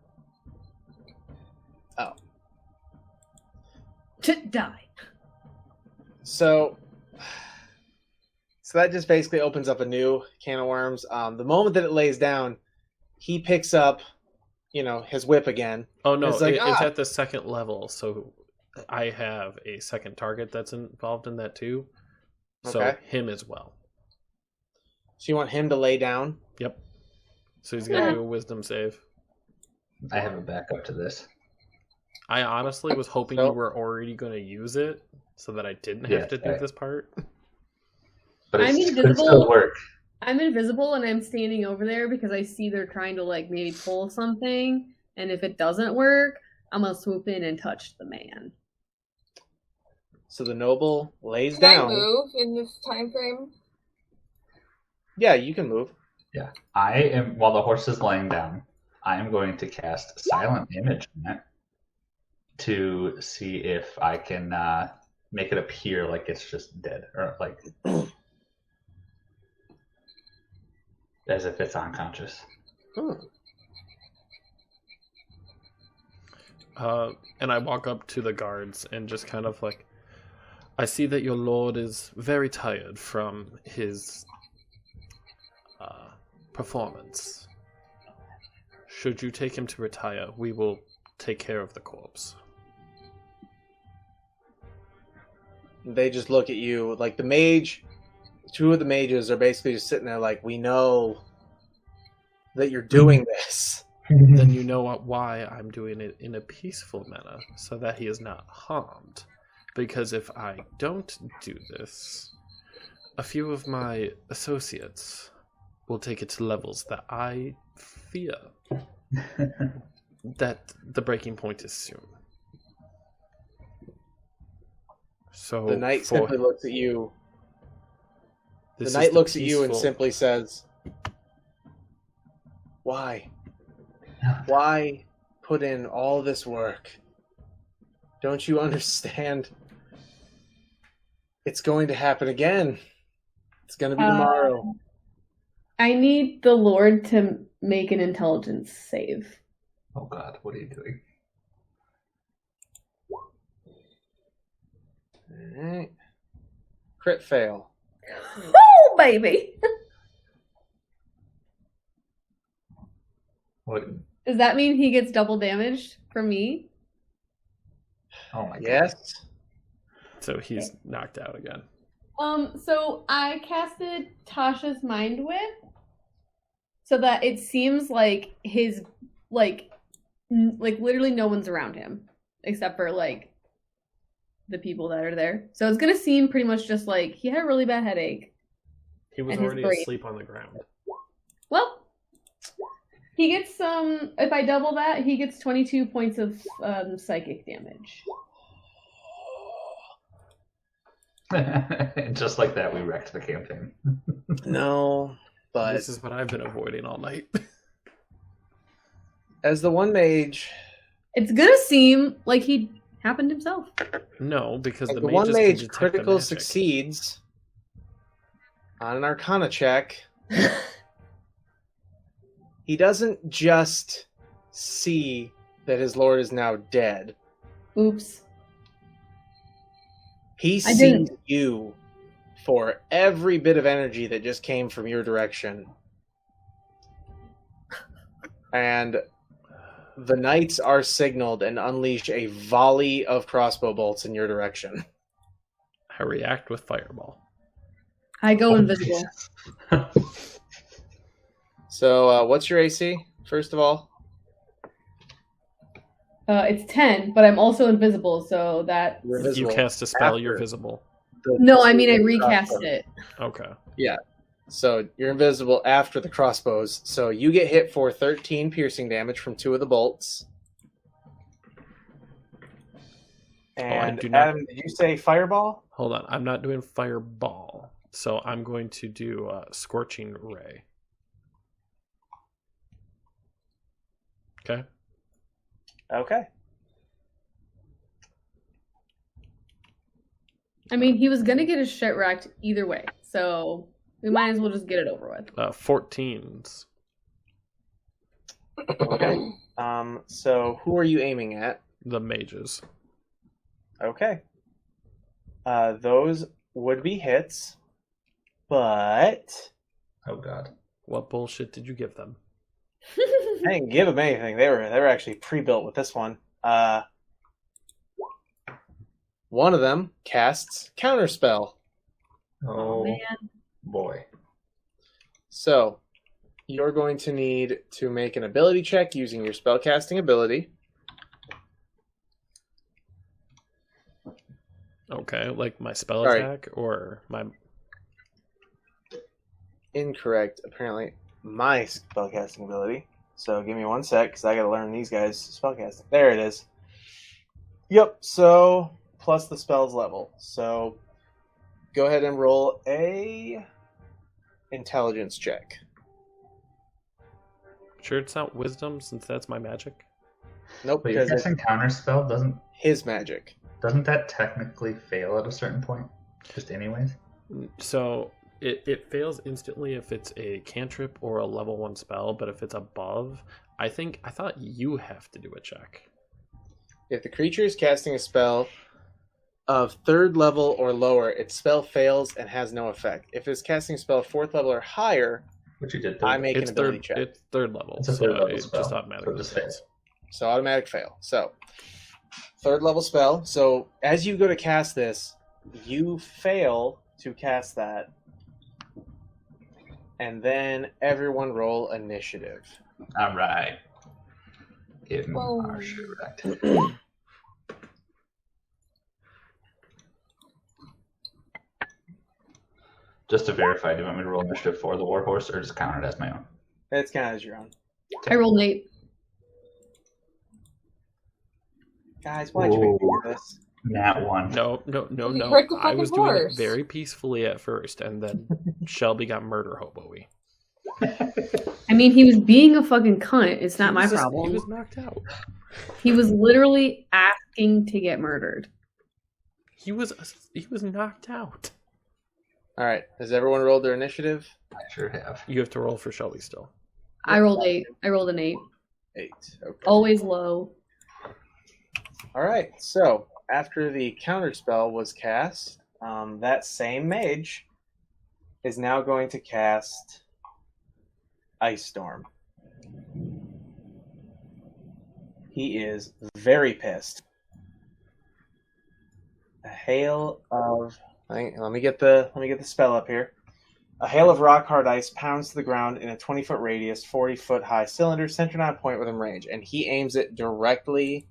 Speaker 3: Oh.
Speaker 2: To die.
Speaker 3: So that just basically opens up a new can of worms. The moment that it lays down, he picks up, his whip again.
Speaker 4: Oh no,
Speaker 3: It's like,
Speaker 4: it's at the second level, so I have a second target that's involved in that too. So
Speaker 3: Okay.
Speaker 4: him as well.
Speaker 3: So you want him to lay down?
Speaker 4: Yep. So he's gonna do a wisdom save.
Speaker 1: I have a backup to this.
Speaker 4: I honestly was hoping you were already going to use it so that I didn't have to do this part.
Speaker 1: But
Speaker 2: I'm
Speaker 1: it could
Speaker 2: invisible.
Speaker 1: still work.
Speaker 2: I'm invisible and I'm standing over there because I see they're trying to maybe pull something, and if it doesn't work, I'm gonna swoop in and touch the man.
Speaker 3: So the noble lays
Speaker 5: Can
Speaker 3: down.
Speaker 5: I move in this time frame?
Speaker 3: Yeah, you can move.
Speaker 1: Yeah. I am, while the horse is laying down, I am going to cast Silent Image on it to see if I can make it appear like it's just dead, or as if it's unconscious.
Speaker 4: And I walk up to the guards and just kind of I see that your lord is very tired from his performance. Should you take him to retire, we will take care of the corpse.
Speaker 3: They just look at you. Like the mage, two of the mages are basically just sitting there like, we know that you're doing this.
Speaker 4: Then you know why I'm doing it in a peaceful manner, so that he is not harmed. Because if I don't do this, a few of my associates will take it to levels that I fear that the breaking point is soon. So
Speaker 3: The knight simply looks at you. The
Speaker 4: this
Speaker 3: knight
Speaker 4: is
Speaker 3: looks at you and
Speaker 4: peaceful-
Speaker 3: simply says, "Why? Why put in all this work? Don't you understand? It's going to happen again. It's going to be tomorrow."
Speaker 2: I need the Lord to make an intelligence save.
Speaker 1: Oh God, what are you doing?
Speaker 3: Alright. Crit fail.
Speaker 2: Oh, baby!
Speaker 1: What?
Speaker 2: Does that mean he gets double damaged from me?
Speaker 1: Oh my God.
Speaker 3: Yes.
Speaker 4: So he's knocked out again.
Speaker 2: So I casted Tasha's Mind Whip so that it seems like his, like literally no one's around him except for, like, the people that are there. So it's gonna seem pretty much just like he had a really bad headache.
Speaker 4: He was
Speaker 2: And his
Speaker 4: already
Speaker 2: brain.
Speaker 4: asleep on the ground.
Speaker 2: Well, he gets if I double that, he gets 22 points of psychic damage.
Speaker 1: Just like that, we wrecked the campaign.
Speaker 3: No, but
Speaker 4: This is what I've been avoiding all night.
Speaker 3: as the one mage,
Speaker 2: It's gonna seem like he happened himself.
Speaker 4: No, because
Speaker 3: as
Speaker 4: the
Speaker 3: the
Speaker 4: mages
Speaker 3: one
Speaker 4: can
Speaker 3: mage
Speaker 4: detect the
Speaker 3: critical
Speaker 4: magic.
Speaker 3: succeeds on an Arcana check, he doesn't just see that his lord is now dead.
Speaker 2: Oops.
Speaker 3: He
Speaker 2: I
Speaker 3: sees
Speaker 2: didn't.
Speaker 3: you for every bit of energy that just came from your direction. And the knights are signaled and unleash a volley of crossbow bolts in your direction.
Speaker 4: I react with fireball.
Speaker 2: I go invisible.
Speaker 3: So, what's your AC, first of all?
Speaker 2: It's 10, but I'm also invisible, so that.
Speaker 3: You're
Speaker 4: If you
Speaker 3: invisible
Speaker 4: cast a spell, you're
Speaker 3: after
Speaker 4: visible.
Speaker 2: No, I mean I recast it.
Speaker 4: Okay.
Speaker 3: So you're invisible after the crossbows. So you get hit for 13 piercing damage from 2 of the bolts. And
Speaker 4: do not-
Speaker 3: Adam, did you say fireball?
Speaker 4: Hold on. I'm not doing fireball. So I'm going to do Scorching Ray. Okay.
Speaker 3: Okay.
Speaker 2: I mean, he was gonna get his shit wrecked either way, so we might as well just get it over with.
Speaker 4: 14s.
Speaker 3: Okay. So who are you aiming at?
Speaker 4: The mages.
Speaker 3: Okay. Those would be hits, but
Speaker 1: Oh God.
Speaker 4: What bullshit did you give them?
Speaker 3: I didn't give them anything. They were actually pre-built with this one. One of them casts Counterspell.
Speaker 1: Oh
Speaker 2: Man.
Speaker 1: boy.
Speaker 3: So, you're going to need to make an ability check using your spellcasting ability.
Speaker 4: Okay, like my spell
Speaker 3: Sorry.
Speaker 4: attack or my...
Speaker 3: Incorrect, apparently. My spellcasting ability. So, give me one sec, because I gotta learn these guys' spellcasting. There it is. Yep, so, plus the spell's level. So, go ahead and roll a intelligence check.
Speaker 4: Sure it's not wisdom since that's my magic?
Speaker 3: Nope,
Speaker 1: But your
Speaker 3: because it's
Speaker 1: casting counterspell
Speaker 3: his magic.
Speaker 1: doesn't that technically fail at a certain point? Just anyways?
Speaker 4: So it fails instantly if it's a cantrip or a level 1 spell, but if it's above, I thought you have to do a check.
Speaker 3: If the creature is casting a spell of 3rd level or lower, its spell fails and has no effect. If it's casting a spell of 4th level or higher,
Speaker 1: Which you did.
Speaker 3: I make an
Speaker 4: It's
Speaker 3: ability
Speaker 4: third
Speaker 3: check.
Speaker 4: it's 3rd level,
Speaker 1: It's a
Speaker 4: so
Speaker 1: 3rd level
Speaker 4: it
Speaker 1: spell,
Speaker 4: just
Speaker 1: so
Speaker 4: automatically
Speaker 1: it just
Speaker 4: fails.
Speaker 3: So automatic fail. So 3rd level spell. So as you go to cast this, you fail to cast that. and then everyone roll initiative.
Speaker 1: All right. Give me
Speaker 2: Whoa.
Speaker 1: our shit right. Just to verify, do you want me to roll initiative for the warhorse or just count it as my own?
Speaker 3: That's kind of as your own.
Speaker 2: I rolled an 8.
Speaker 3: Guys, why'd you make me do this?
Speaker 1: Nat 1.
Speaker 4: No.
Speaker 5: You hurt the
Speaker 4: I was
Speaker 5: fucking
Speaker 4: doing it
Speaker 5: horse.
Speaker 4: very peacefully at first, and then Shelby got murder hobo-y.
Speaker 2: I mean, he was being a fucking cunt. It's not my problem.
Speaker 4: He was knocked out.
Speaker 2: He was literally asking to get murdered.
Speaker 4: He was knocked out.
Speaker 3: All right, has everyone rolled their initiative?
Speaker 1: I sure have.
Speaker 4: You have to roll for Shelby still.
Speaker 2: I rolled 8. I rolled an 8.
Speaker 3: 8. Okay.
Speaker 2: Always low.
Speaker 3: All right, so after the counterspell was cast, that same mage is now going to cast Ice Storm. He is very pissed. A hail of let me get the spell up here. A hail of rock hard ice pounds to the ground in a 20-foot radius, 40-foot high cylinder centered on a point within range, and he aims it directly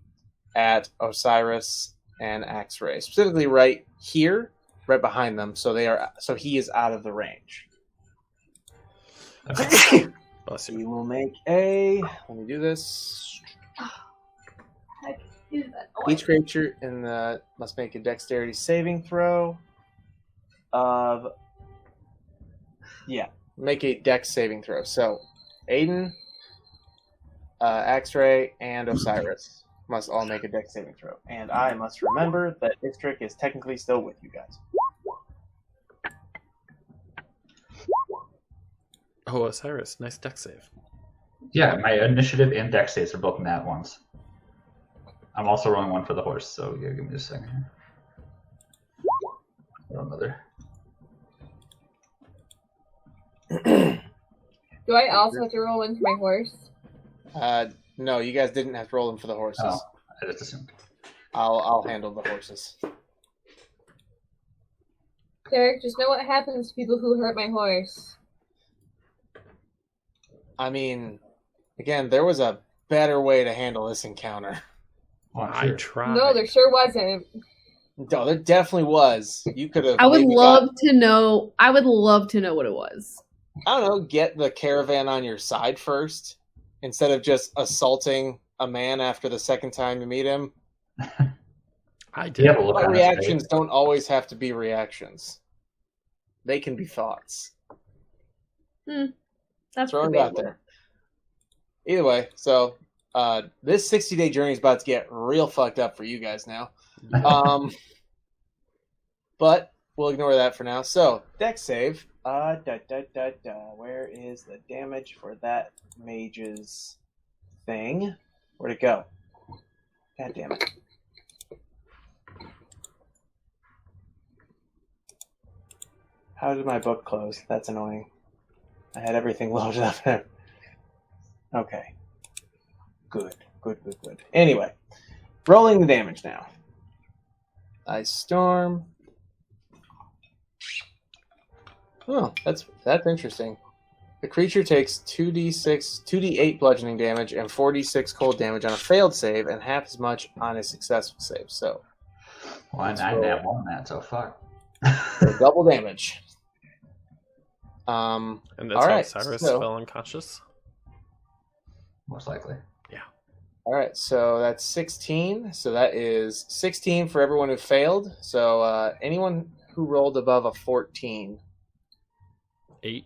Speaker 3: at Osiris and Axray, specifically right here, right behind them. So he is out of the range.
Speaker 1: Okay.
Speaker 4: Bless
Speaker 3: We
Speaker 4: you.
Speaker 3: will make a. Let me do this. Each creature in the must make a dexterity saving throw. Make a dex saving throw. So, Aiden, Axray, and Osiris must all make a dex saving throw. And I must remember that Istrick is technically still with you guys.
Speaker 4: Oh, Osiris, nice deck save.
Speaker 1: Yeah, my initiative and dex saves are both nat ones. I'm also rolling one for the horse, so yeah, give me a second here. Roll another.
Speaker 5: Do I also have to roll into my horse?
Speaker 3: No, you guys didn't have to roll them for the horses.
Speaker 1: Oh, I just assumed.
Speaker 3: I'll handle the horses.
Speaker 5: Derek, just know what happens to people who hurt my horse.
Speaker 3: I mean, again, there was a better way to handle this encounter.
Speaker 1: Well, I'm
Speaker 4: I
Speaker 1: sure.
Speaker 4: tried.
Speaker 5: No, there sure wasn't.
Speaker 3: No, there definitely was. You could have.
Speaker 2: I would
Speaker 3: maybe
Speaker 2: love to know. I would love to know what it was.
Speaker 3: I don't know, get the caravan on your side first, instead of just assaulting a man after the second time you meet him.
Speaker 4: I did.
Speaker 1: Yeah, but look
Speaker 3: But
Speaker 1: on his
Speaker 3: reactions
Speaker 1: face.
Speaker 3: don't always have to be reactions. They can be thoughts.
Speaker 2: That's
Speaker 3: Throwing it out
Speaker 2: debatable.
Speaker 3: there. Either way, so this 60-day journey is about to get real fucked up for you guys now. But we'll ignore that for now. So, dex save. Where is the damage for that mage's thing? Where'd it go? God damn it. How did my book close? That's annoying. I had everything loaded up there. Okay. Good. Anyway, rolling the damage now. Ice Storm. Oh, that's interesting. The creature takes 2d8 bludgeoning damage and 4d6 cold damage on a failed save, and half as much on a successful save. So,
Speaker 1: Well, I nat one that, so fuck.
Speaker 3: double damage.
Speaker 4: And that's
Speaker 3: all
Speaker 4: how
Speaker 3: right,
Speaker 4: Cyrus
Speaker 3: so-
Speaker 4: fell unconscious.
Speaker 1: Most likely.
Speaker 3: All right, so that's 16. So that is 16 for everyone who failed. So anyone who rolled above a 14,
Speaker 4: 8.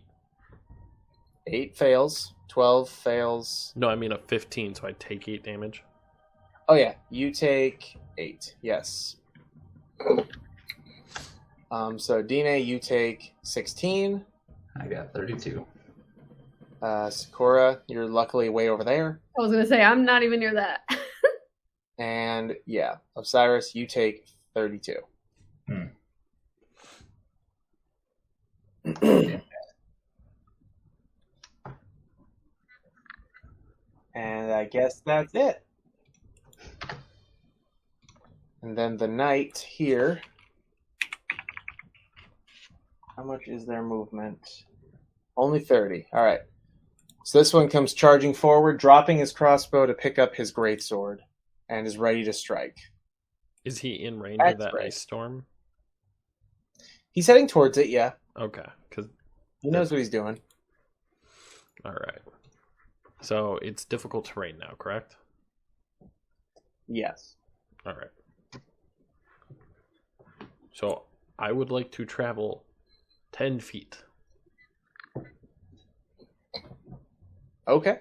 Speaker 3: 8 fails, 12 fails.
Speaker 4: No, I mean a 15, so I take 8 damage.
Speaker 3: Oh yeah, you take 8. Yes. So Dine, you take 16.
Speaker 1: I got 32.
Speaker 3: Sakura, you're luckily way over there.
Speaker 2: I was gonna say I'm not even near that.
Speaker 3: And yeah, Osiris, you take 32. And I guess that's it. And then the knight here. How much is their movement? Only 30. All right. So this one comes charging forward, dropping his crossbow to pick up his greatsword, and is ready to strike.
Speaker 4: Is he in range
Speaker 3: That's
Speaker 4: of that
Speaker 3: right.
Speaker 4: ice storm?
Speaker 3: He's heading towards it, yeah.
Speaker 4: Okay, because
Speaker 3: He knows what he's doing.
Speaker 4: all right. So it's difficult terrain now, correct?
Speaker 3: Yes.
Speaker 4: All right. So I would like to travel 10 feet.
Speaker 3: Okay.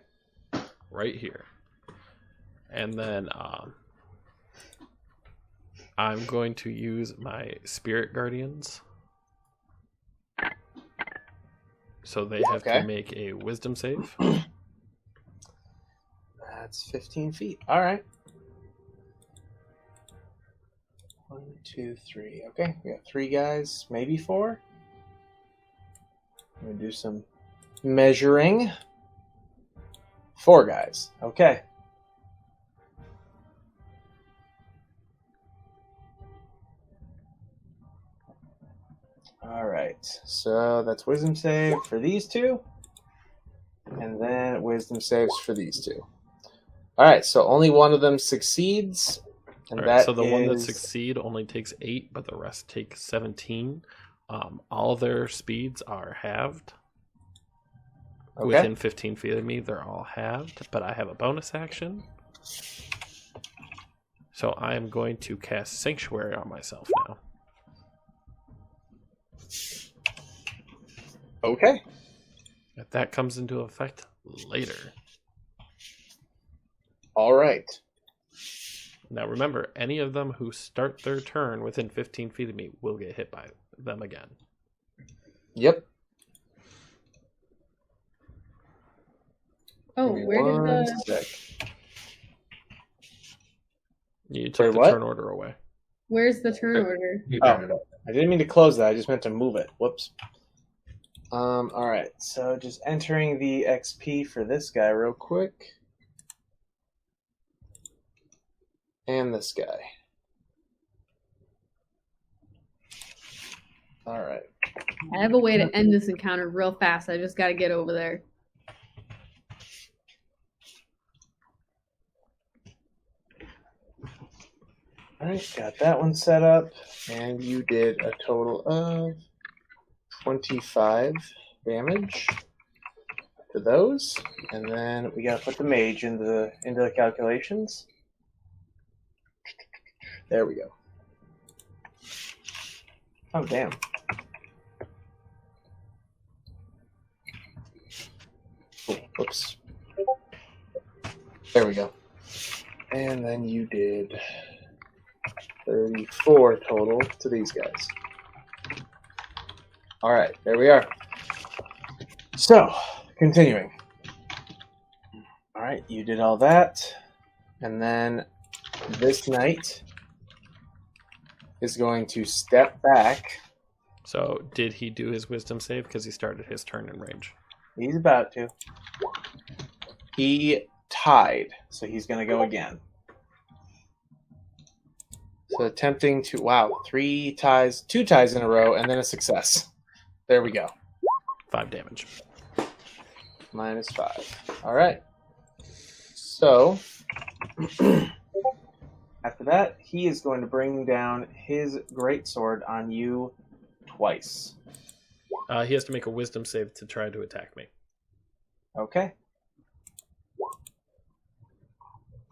Speaker 4: Right here. And then I'm going to use my spirit guardians. So they have
Speaker 3: Okay.
Speaker 4: to make a wisdom save.
Speaker 3: That's 15 feet. All right. 1, 2, 3. Okay, we got 3 guys, maybe 4. I'm going to do some measuring. 4 guys. Okay. All right. So that's wisdom save for these 2. And then wisdom saves for these 2. All right. So only one of them succeeds. And
Speaker 4: All right,
Speaker 3: that
Speaker 4: so the one that
Speaker 3: is-
Speaker 4: succeed only takes 8, but the rest take 17. All their speeds are halved.
Speaker 3: Okay.
Speaker 4: Within 15 feet of me, they're all halved, but I have a bonus action. So I am going to cast Sanctuary on myself now.
Speaker 3: Okay.
Speaker 4: That comes into effect later.
Speaker 3: All right.
Speaker 4: Now remember, any of them who start their turn within 15 feet of me will get hit by them again.
Speaker 3: Yep.
Speaker 2: Oh,
Speaker 3: Give me
Speaker 2: where did
Speaker 3: one
Speaker 2: the
Speaker 3: sec.
Speaker 4: You took
Speaker 3: Sorry,
Speaker 4: the
Speaker 3: what?
Speaker 4: turn order away.
Speaker 2: where's the turn order?
Speaker 1: You
Speaker 3: Oh.
Speaker 1: turned it up.
Speaker 3: I didn't mean to close that. I just meant to move it. Whoops. All right. So just entering the XP for this guy real quick. And this guy. All right.
Speaker 2: I have a way to end this encounter real fast. I just got to get over there.
Speaker 3: All right. Got that one set up. And you did a total of 25 damage to those. And then we got to put the mage into the calculations. There we go. Oh, damn. Oh, whoops. There we go. And then you did 34 total to these guys. All right, there we are. So, continuing. All right, you did all that. And then this knight is going to step back.
Speaker 4: So did he do his wisdom save? Because he started his turn in range.
Speaker 3: He's about to. He tied, so he's going to go again. So attempting to, wow, 2 ties in a row, and then a success. There we go.
Speaker 4: 5 damage.
Speaker 3: -5. All right. So after that, he is going to bring down his greatsword on you twice.
Speaker 4: He has to make a wisdom save to try to attack me.
Speaker 3: Okay.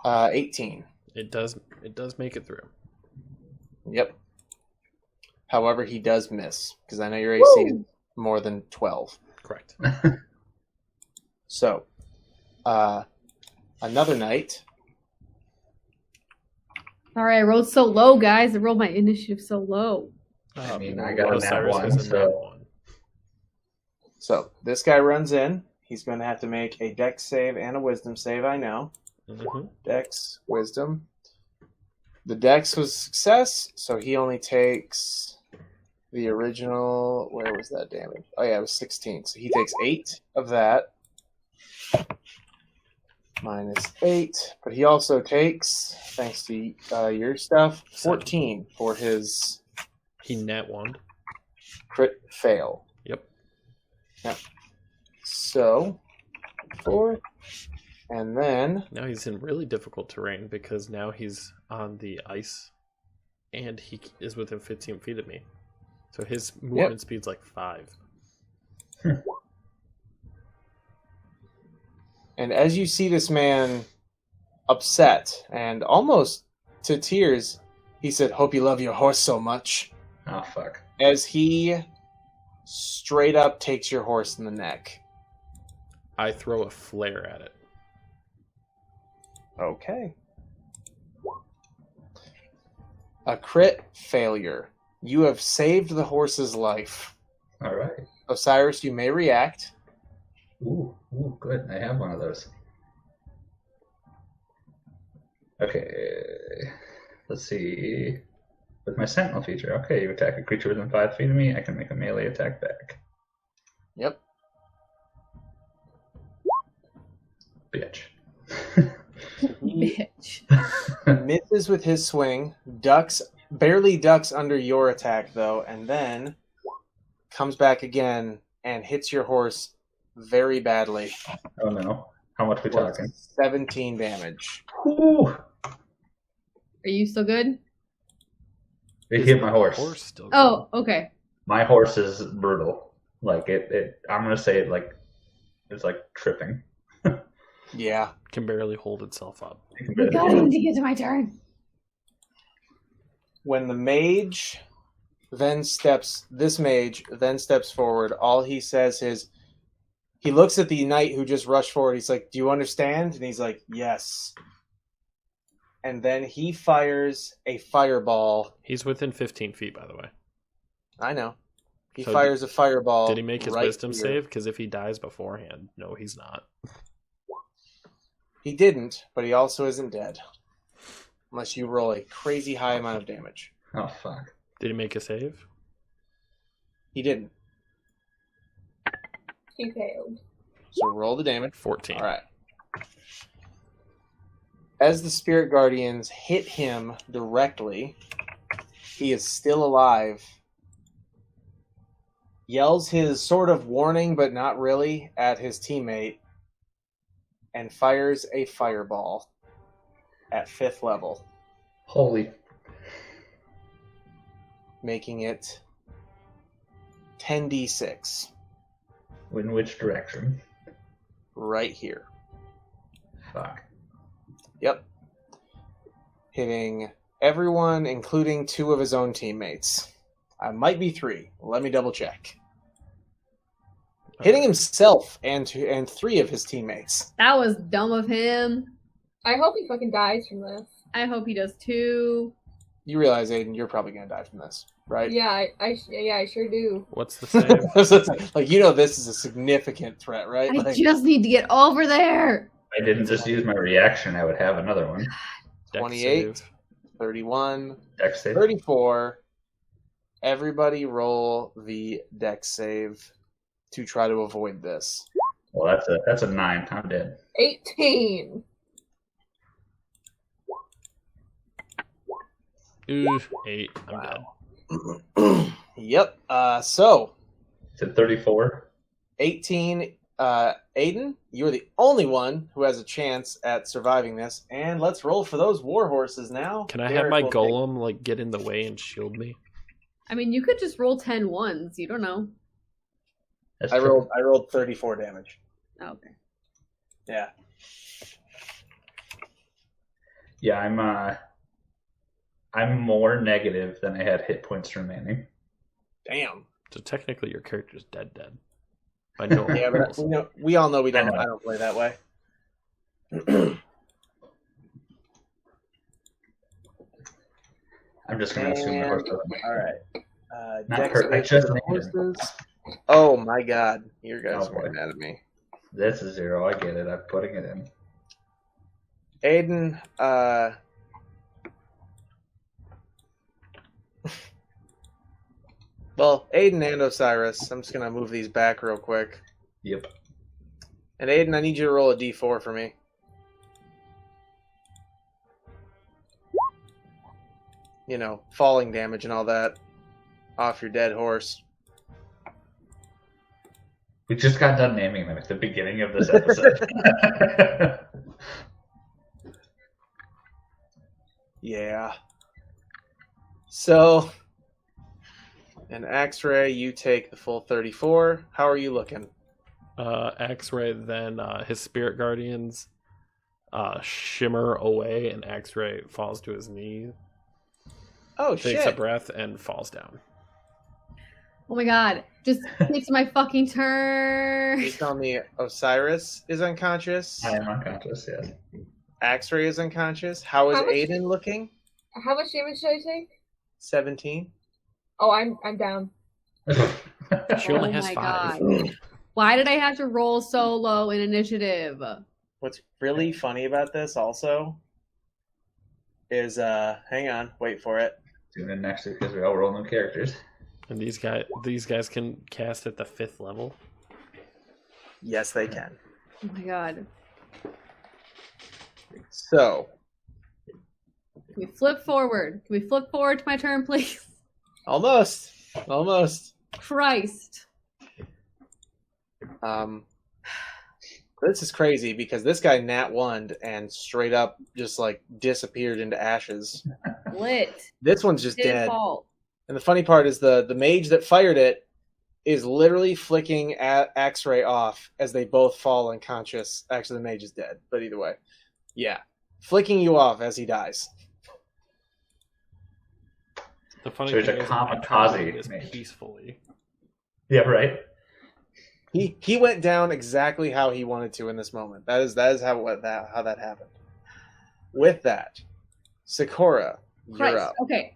Speaker 3: 18.
Speaker 4: It does make it through.
Speaker 3: Yep. However, he does miss, because I know your AC is more than 12.
Speaker 4: Correct.
Speaker 3: So, another knight.
Speaker 2: Sorry, I rolled so low, guys. I rolled my initiative so low.
Speaker 1: I mean, I got a nat
Speaker 4: Osiris
Speaker 1: one,
Speaker 4: has a nat
Speaker 1: so-
Speaker 4: 1.
Speaker 3: So, this guy runs in. He's going to have to make a dex save and a wisdom save, I know.
Speaker 4: Mm-hmm.
Speaker 3: Dex, wisdom. The dex was a success, so he only takes the original. Where was that damage? Oh, yeah, it was 16. So he takes 8 of that. -8. But he also takes, thanks to your stuff, 14 for his
Speaker 4: He nat 1.
Speaker 3: crit fail.
Speaker 4: Yep.
Speaker 3: Yep. So, 4. And then,
Speaker 4: Now he's in really difficult terrain because now he's on the ice and he is within 15 feet of me. So his movement speed's like 5.
Speaker 3: and as you see this man upset and almost to tears, he said, "Hope you love your horse so much."
Speaker 1: Oh, fuck.
Speaker 3: As he straight up takes your horse in the neck.
Speaker 4: I throw a flare at it.
Speaker 3: Okay. A crit failure. You have saved the horse's life.
Speaker 1: All right.
Speaker 3: Osiris, you may react.
Speaker 1: Ooh, good. I have one of those. Okay. Let's see. With my sentinel feature, okay, you attack a creature within 5 feet of me, I can make a melee attack back.
Speaker 3: Yep.
Speaker 1: Bitch.
Speaker 2: Bitch.
Speaker 3: Misses with his swing, barely ducks under your attack though, and then comes back again and hits your horse very badly.
Speaker 1: Oh no. How much we talking?
Speaker 3: 17 damage.
Speaker 1: Ooh.
Speaker 2: Are you still good?
Speaker 1: It hit my horse.
Speaker 4: Horse still
Speaker 2: Oh, okay.
Speaker 1: My horse is brutal. Like I'm gonna say it's like tripping.
Speaker 3: Yeah.
Speaker 4: can barely hold itself up.
Speaker 2: I got him to get to my turn.
Speaker 3: When the mage this mage then steps forward, all he says is, he looks at the knight who just rushed forward. He's like, "Do you understand?" And he's like, "Yes." And then he fires a fireball.
Speaker 4: He's within 15 feet, by the way.
Speaker 3: I know. He
Speaker 4: So
Speaker 3: fires a fireball.
Speaker 4: Did he make his
Speaker 3: right
Speaker 4: wisdom
Speaker 3: here.
Speaker 4: save? Because if he dies beforehand, no, he's not.
Speaker 3: He didn't, but he also isn't dead. Unless you roll a crazy high amount of damage.
Speaker 1: Oh fuck.
Speaker 4: Did he make a save?
Speaker 3: He didn't.
Speaker 5: He failed.
Speaker 3: So roll the damage.
Speaker 4: 14.
Speaker 3: All right. As the spirit guardians hit him directly, he is still alive. Yells his sort of warning, but not really, at his teammate, and fires a fireball at 5th level,
Speaker 1: Holy.
Speaker 3: making it 10d6
Speaker 1: In which direction?
Speaker 3: right here.
Speaker 1: Fuck.
Speaker 3: Yep. Hitting everyone, including 2 of his own teammates. I might be 3. Let me double check. Hitting himself and 3 of his teammates.
Speaker 2: That was dumb of him.
Speaker 5: I hope he fucking dies from this.
Speaker 2: I hope he does too.
Speaker 3: You realize, Aiden, you're probably going to die from this, right?
Speaker 5: Yeah, I sure do.
Speaker 4: What's the save?
Speaker 3: So it's like, this is a significant threat, right?
Speaker 2: I
Speaker 3: Like,
Speaker 2: just need to get over there.
Speaker 1: If I didn't just use my reaction, I would have another one.
Speaker 4: Dex
Speaker 3: 28,
Speaker 4: save.
Speaker 3: 31,
Speaker 1: Dex save.
Speaker 3: 34. Everybody roll the dex save to try to avoid this.
Speaker 1: Well, that's a 9. I'm dead.
Speaker 5: 18.
Speaker 4: Ooh, 8. I'm
Speaker 3: Wow.
Speaker 4: dead.
Speaker 3: Yep. So,
Speaker 1: Is it 34?
Speaker 3: 18. Aiden, you're the only one who has a chance at surviving this. And let's roll for those war horses now.
Speaker 4: Can I have
Speaker 3: Derek
Speaker 4: my
Speaker 3: will take-
Speaker 4: golem like get in the way and shield me?
Speaker 2: I mean, you could just roll 10 ones. You don't know.
Speaker 1: That's
Speaker 3: I
Speaker 1: true.
Speaker 3: rolled 34 damage.
Speaker 2: Oh, okay.
Speaker 3: Yeah.
Speaker 1: Yeah, I'm more negative than I had hit points remaining.
Speaker 3: Damn.
Speaker 4: So technically your character's dead. I know.
Speaker 3: Yeah, but we all know
Speaker 1: I know.
Speaker 3: I don't play that way.
Speaker 1: I'm just gonna assume the horse doesn't.
Speaker 3: All right.
Speaker 1: Not
Speaker 3: Dex
Speaker 1: hurt, I
Speaker 3: save
Speaker 1: just
Speaker 3: for the
Speaker 1: named it.
Speaker 3: horses. Oh my god. You guys
Speaker 1: Oh,
Speaker 3: are
Speaker 1: boy.
Speaker 3: mad at me.
Speaker 1: That's a 0. I get it. I'm putting it in.
Speaker 3: Aiden, well, Aiden and Osiris. I'm just gonna move these back real quick.
Speaker 1: Yep.
Speaker 3: And Aiden, I need you to roll a d4 for me. You know, falling damage and all that off your dead horse.
Speaker 1: We just got done naming them at the beginning of this episode.
Speaker 3: Yeah. So, an X-ray, you take the full 34. How are you looking?
Speaker 4: X-ray, then his spirit guardians shimmer away, and X-ray falls to his knees,
Speaker 3: Oh,
Speaker 4: takes a
Speaker 3: shit.
Speaker 4: breath, and falls down.
Speaker 2: Oh my god. Just it's my fucking turn.
Speaker 3: You tell me Osiris is unconscious.
Speaker 1: I am unconscious, yes.
Speaker 3: X-ray is unconscious. How is
Speaker 5: How much-
Speaker 3: Aiden looking?
Speaker 5: How much damage did I take?
Speaker 3: 17.
Speaker 5: Oh, I'm down.
Speaker 4: She only
Speaker 2: Oh
Speaker 4: has
Speaker 2: my
Speaker 4: 5.
Speaker 2: God. Why did I have to roll so low in initiative?
Speaker 3: What's really funny about this also is, hang on, wait for it.
Speaker 1: Doing it next week because we all roll new characters.
Speaker 4: And these guys can cast at the 5th level.
Speaker 3: Yes, they can.
Speaker 2: Oh my god.
Speaker 3: So,
Speaker 2: Can we flip forward? Can we flip forward to my turn, please?
Speaker 3: almost.
Speaker 2: Christ.
Speaker 3: This is crazy because this guy nat 1'd and straight up just like disappeared into ashes.
Speaker 2: Lit.
Speaker 3: This one's just
Speaker 2: His
Speaker 3: dead.
Speaker 2: fault.
Speaker 3: And the funny part is the mage that fired it is literally flicking X-ray off as they both fall unconscious. Actually, the mage is dead, but either way, yeah, flicking you off as he dies.
Speaker 4: The funny
Speaker 1: So he's
Speaker 4: thing
Speaker 1: a
Speaker 4: is, I'm
Speaker 1: kamikaze
Speaker 4: trying to do this
Speaker 1: mage.
Speaker 4: peacefully.
Speaker 1: Yeah, right?
Speaker 3: He went down exactly how he wanted to in this moment. That is how that happened. With that, Sakura, you're
Speaker 2: Christ.
Speaker 3: up.
Speaker 2: Okay.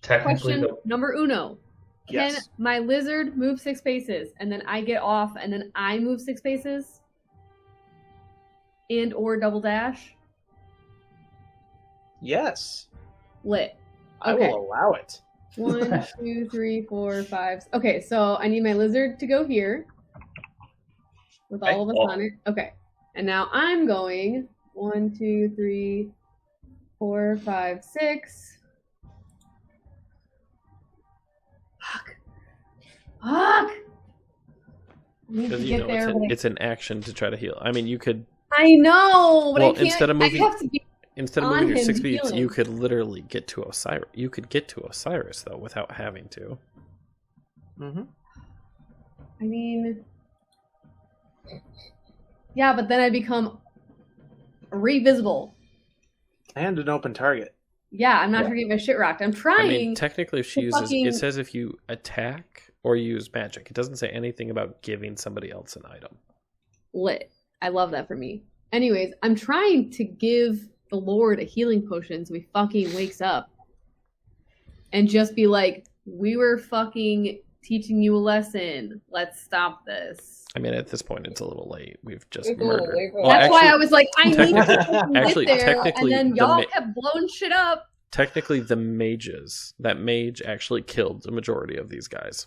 Speaker 1: Technically,
Speaker 2: Question number uno. Can
Speaker 3: Yes.
Speaker 2: my lizard move 6 spaces and then I get off and then I move 6 spaces? And or double dash?
Speaker 3: Yes.
Speaker 2: Lit.
Speaker 3: I
Speaker 2: Okay.
Speaker 3: will allow it.
Speaker 2: 1, 2, 3, 4, 5. Okay, so I need my lizard to go here with all of us on it. Okay, and now I'm going 1, 2, 3, 4, 5, 6. Fuck. I need to
Speaker 4: Because
Speaker 2: get there. but
Speaker 4: it's an action to try to heal. I mean, you could
Speaker 2: I know, but
Speaker 4: Well,
Speaker 2: I can't.
Speaker 4: instead of moving-
Speaker 2: I have to be.
Speaker 4: instead of
Speaker 2: On
Speaker 4: moving your
Speaker 2: him
Speaker 4: 6 feet,
Speaker 2: healing.
Speaker 4: you could literally get to Osiris. You could get to Osiris though without having to.
Speaker 3: Mm-hmm.
Speaker 2: I mean, yeah, but then I become revisible.
Speaker 3: And an open target.
Speaker 2: Yeah, I'm not
Speaker 1: Yeah.
Speaker 2: trying to get my shit rocked. I'm
Speaker 4: I
Speaker 2: trying.
Speaker 4: mean, technically, if she
Speaker 2: to
Speaker 4: uses,
Speaker 2: fucking-
Speaker 4: it says if you attack or use magic. It doesn't say anything about giving somebody else an item.
Speaker 2: Lit. I love that for me. Anyways, I'm trying to give the Lord a healing potion so he fucking wakes up and just be like, we were fucking teaching you a lesson. Let's stop this.
Speaker 4: I mean, at this point, it's a little late. We've just
Speaker 5: It's a little
Speaker 4: murdered.
Speaker 5: late for
Speaker 4: Well,
Speaker 2: That's why I
Speaker 4: actually-
Speaker 2: was like, I need to fucking
Speaker 4: actually,
Speaker 2: get there,
Speaker 4: technically,
Speaker 2: and then
Speaker 4: the
Speaker 2: y'all
Speaker 4: ma-
Speaker 2: kept blowing shit up.
Speaker 4: Technically, the mages, that mage actually killed the majority of these guys.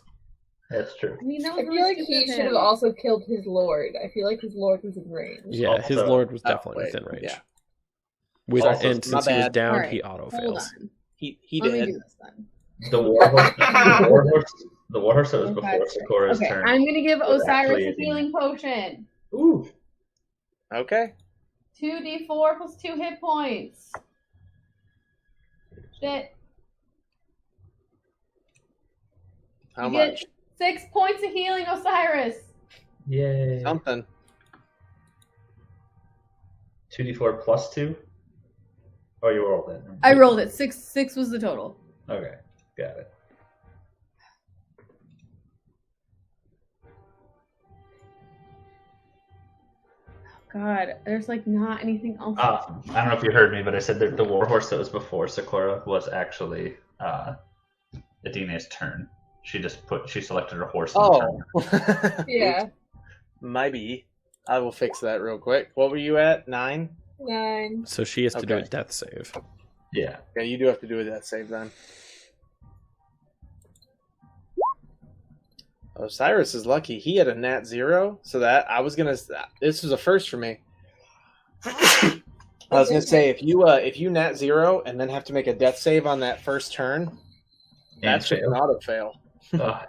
Speaker 1: That's true.
Speaker 2: I mean, that
Speaker 5: I
Speaker 2: was
Speaker 5: feel
Speaker 2: really
Speaker 5: like he
Speaker 2: stupid of
Speaker 5: should have
Speaker 2: him.
Speaker 5: also killed his lord. I feel like his lord was in range.
Speaker 4: Yeah, his
Speaker 1: Also-
Speaker 4: lord was
Speaker 3: Oh,
Speaker 4: definitely
Speaker 3: wait,
Speaker 4: within range.
Speaker 3: yeah.
Speaker 4: With
Speaker 1: Also,
Speaker 4: and
Speaker 3: my
Speaker 4: since he was
Speaker 3: bad.
Speaker 4: down,
Speaker 2: Alright,
Speaker 4: he auto
Speaker 2: Hold
Speaker 4: fails.
Speaker 2: on.
Speaker 3: He
Speaker 2: Let me
Speaker 3: did.
Speaker 2: do this then.
Speaker 1: The warhorse that was before
Speaker 2: Okay.
Speaker 1: Sakura's
Speaker 2: Okay,
Speaker 1: turn.
Speaker 2: I'm gonna give
Speaker 1: was
Speaker 2: Osiris
Speaker 1: actually
Speaker 2: a
Speaker 1: a demon.
Speaker 2: healing potion.
Speaker 1: Ooh.
Speaker 3: Okay.
Speaker 2: 2d4 plus 2 hit points. Shit.
Speaker 3: How
Speaker 2: You
Speaker 3: much?
Speaker 2: get 6 points of healing, Osiris.
Speaker 1: Yay.
Speaker 3: Something.
Speaker 1: 2d4 plus 2? Oh, you rolled it.
Speaker 2: I rolled it. 6 was the total.
Speaker 1: Okay, got it.
Speaker 2: God, there's like not anything else.
Speaker 1: I don't know if you heard me, but I said that the warhorse that was before Sakura was actually Adina's turn. She selected her horse in the
Speaker 3: Oh.
Speaker 1: turn.
Speaker 5: Yeah.
Speaker 3: Maybe. I will fix that real quick. What were you at? 9?
Speaker 5: 9.
Speaker 4: So she has to do a
Speaker 3: Okay.
Speaker 4: death save.
Speaker 1: Yeah.
Speaker 3: Yeah, you do have to do a death save then. Osiris is lucky. He had a nat 0, so that I was gonna. This was a first for me. I was gonna say if you nat 0 and then have to make a death save on that first turn, that's just an auto fail.
Speaker 1: Ugh.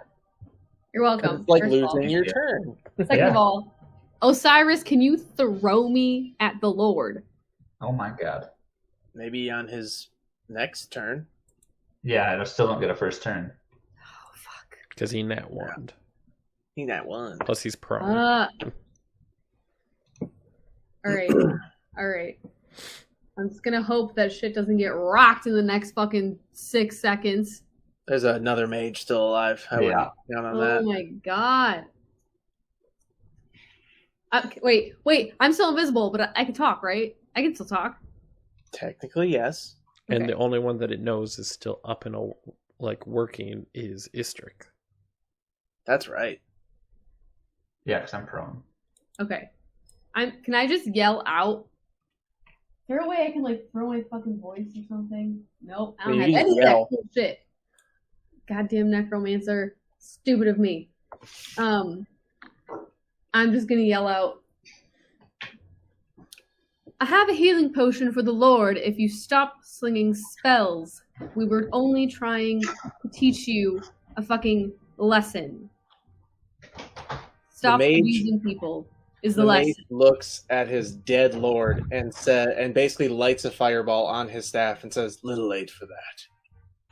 Speaker 2: You're welcome.
Speaker 3: It's like
Speaker 2: First of all.
Speaker 3: losing your
Speaker 1: Yeah.
Speaker 3: turn.
Speaker 2: Second
Speaker 1: Yeah.
Speaker 2: of all, Osiris, can you throw me at the Lord?
Speaker 1: Oh my god.
Speaker 3: Maybe on his next turn.
Speaker 1: Yeah, I still don't get a first turn.
Speaker 2: Oh fuck.
Speaker 4: Because he nat one.
Speaker 3: He nat one.
Speaker 4: Plus he's prone.
Speaker 2: All right. All right. I'm just gonna hope that shit doesn't get rocked in the next fucking 6 seconds.
Speaker 3: There's another mage still alive. I wouldn't count on
Speaker 2: Oh
Speaker 3: that.
Speaker 2: my god. Wait. I'm still invisible, but I can talk, right? I can still talk.
Speaker 3: Technically, yes.
Speaker 4: And
Speaker 2: Okay.
Speaker 4: the only one that it knows is still up and working is Istrick.
Speaker 3: That's right.
Speaker 1: Yeah, because I'm prone.
Speaker 2: Okay. Can I just yell out? Is there a way I can like throw my fucking voice or something? Nope. I don't
Speaker 3: Yeah,
Speaker 2: have
Speaker 3: you
Speaker 2: any of that
Speaker 3: yell.
Speaker 2: cool shit. Goddamn necromancer. Stupid of me. I'm just gonna yell out. I have a healing potion for the Lord if you stop slinging spells. We were only trying to teach you a fucking lesson. Stop
Speaker 3: mage-
Speaker 2: abusing people is the
Speaker 3: The
Speaker 2: lesson.
Speaker 3: mage looks at his dead lord and basically lights a fireball on his staff and says, "Little late for that."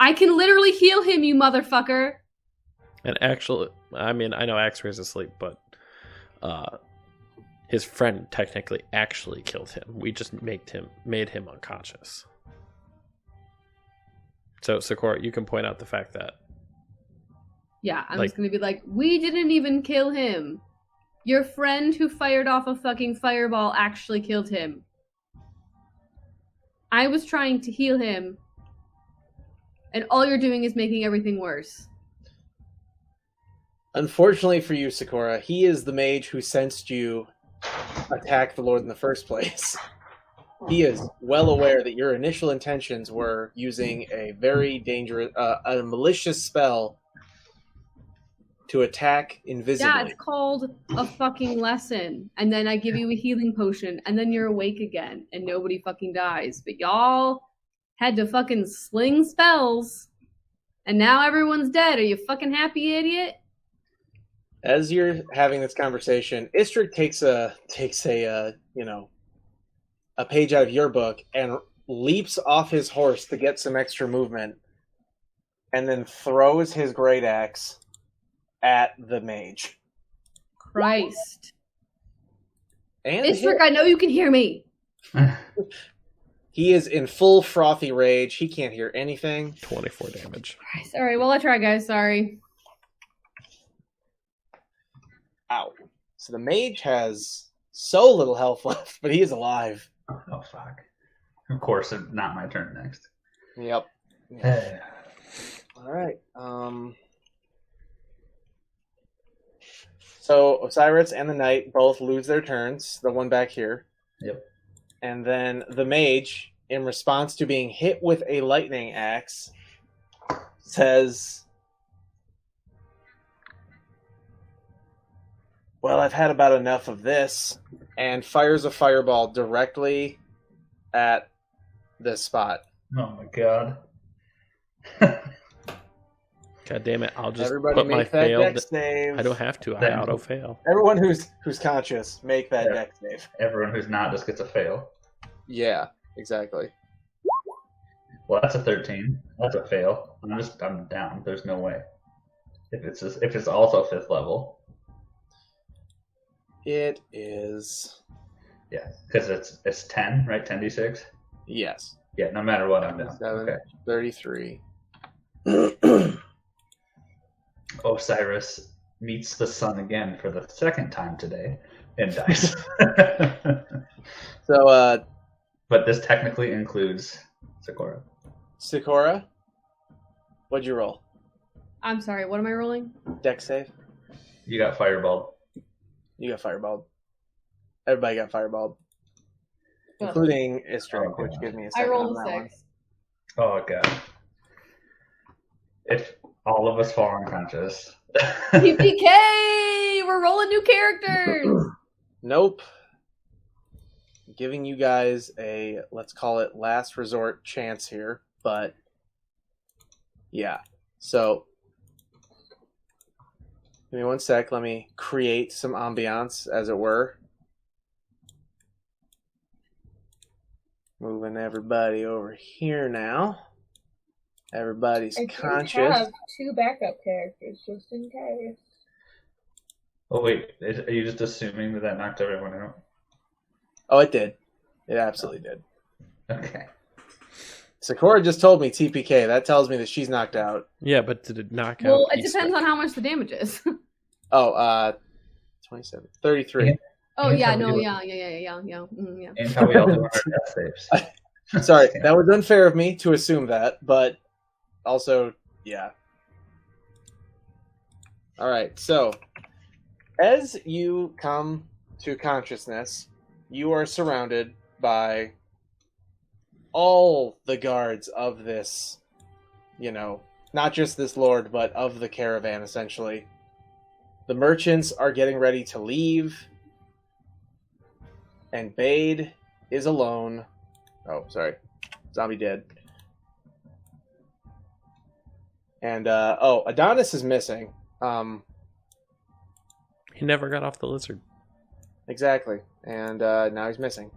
Speaker 2: I can literally heal him, you motherfucker.
Speaker 4: And actually, I mean, I know Axray's asleep, but his friend technically actually killed him. We just made him unconscious. So, Sakura, you can point out the fact that
Speaker 2: Yeah, I'm
Speaker 4: Like-
Speaker 2: just gonna be like, we didn't even kill him. Your friend who fired off a fucking fireball actually killed him. I was trying to heal him, and all you're doing is making everything worse.
Speaker 3: Unfortunately for you, Sakura, he is the mage who sensed you attack the Lord in the first place. He is well aware that your initial intentions were using a very dangerous, a malicious spell to attack invisibly.
Speaker 2: Yeah, it's called a fucking lesson. And then I give you a healing potion, and then you're awake again, and nobody fucking dies. But y'all had to fucking sling spells, and now everyone's dead. Are you fucking happy, idiot?
Speaker 3: As you're having this conversation, Istrick takes a a page out of your book and leaps off his horse to get some extra movement, and then throws his great axe at the mage.
Speaker 2: Christ.
Speaker 3: And
Speaker 2: Istrick, I know you can hear me.
Speaker 3: he is in full frothy rage. He can't hear anything.
Speaker 4: 24 damage.
Speaker 2: Christ. All right, well, I try, guys. Sorry.
Speaker 3: Ow. So the mage has so little health left, but he is alive.
Speaker 1: Oh fuck! Of course, it's not my turn next.
Speaker 3: Yep.
Speaker 1: Eh.
Speaker 3: All right. So Osiris and the knight both lose their turns. The one back here.
Speaker 1: Yep.
Speaker 3: And then the mage, in response to being hit with a lightning axe, says, "Well, I've had about enough of this," and fires a fireball directly at this spot.
Speaker 1: Oh my god!
Speaker 4: God damn it! I'll just
Speaker 3: Everybody
Speaker 4: put my
Speaker 3: make that
Speaker 4: failed.
Speaker 3: dex save.
Speaker 4: I don't have to. I
Speaker 1: Then-
Speaker 4: auto fail.
Speaker 3: Everyone who's conscious, make that
Speaker 1: Yeah.
Speaker 3: dex save.
Speaker 1: Everyone who's not just gets a fail.
Speaker 3: Yeah, exactly.
Speaker 1: Well, that's a 13. That's a fail. I'm down. There's no way. If it's also 5th level,
Speaker 3: It is
Speaker 1: yeah, because it's 10, right? 10d6.
Speaker 3: yes.
Speaker 1: Yeah, no matter what, I'm down.
Speaker 3: 7,
Speaker 1: Okay.
Speaker 3: 33.
Speaker 1: Osiris meets the sun again for the second time today and dies.
Speaker 3: So,
Speaker 1: But this technically includes Sakura.
Speaker 3: Sakura, what'd you roll?
Speaker 2: I'm sorry, what am I rolling?
Speaker 3: Dex save?
Speaker 1: You got fireballed.
Speaker 3: You got fireballed. Everybody got fireballed,
Speaker 2: Well,
Speaker 3: including Istrick,
Speaker 1: Oh,
Speaker 3: which
Speaker 1: God.
Speaker 3: gives me a
Speaker 2: I
Speaker 3: second
Speaker 2: rolled
Speaker 3: on
Speaker 2: a
Speaker 3: that one.
Speaker 2: 6.
Speaker 1: Oh god. If all of us fall unconscious.
Speaker 2: PPK! We're rolling new characters!
Speaker 3: Nope. Giving you guys a, let's call it last resort chance here, but yeah. So Give me 1 sec. Let me create some ambiance, as it were. Moving everybody over here now. Everybody's
Speaker 5: I do
Speaker 3: conscious.
Speaker 5: have 2 backup characters just in case.
Speaker 1: Oh wait, are you just assuming that knocked everyone out?
Speaker 3: Oh, it did. It absolutely did.
Speaker 1: Okay.
Speaker 3: Sakura just told me TPK. That tells me that she's knocked out.
Speaker 4: Yeah, but did it knock out?
Speaker 2: Well, it
Speaker 4: Easter?
Speaker 2: depends on how much the damage is.
Speaker 3: Oh, 27. 33.
Speaker 2: Oh
Speaker 1: And
Speaker 2: yeah,
Speaker 1: how we
Speaker 2: no,
Speaker 1: do-
Speaker 2: yeah.
Speaker 1: And how we all do our death saves.
Speaker 3: Sorry, that was unfair of me to assume that, but also, yeah. All right, so as you come to consciousness, you are surrounded by all the guards of this, not just this lord, but of the caravan, essentially. The merchants are getting ready to leave, and Bade is alone. Oh, sorry. Zombie dead. And, Adonis is missing.
Speaker 4: He never got off the lizard.
Speaker 3: Exactly. And now he's missing.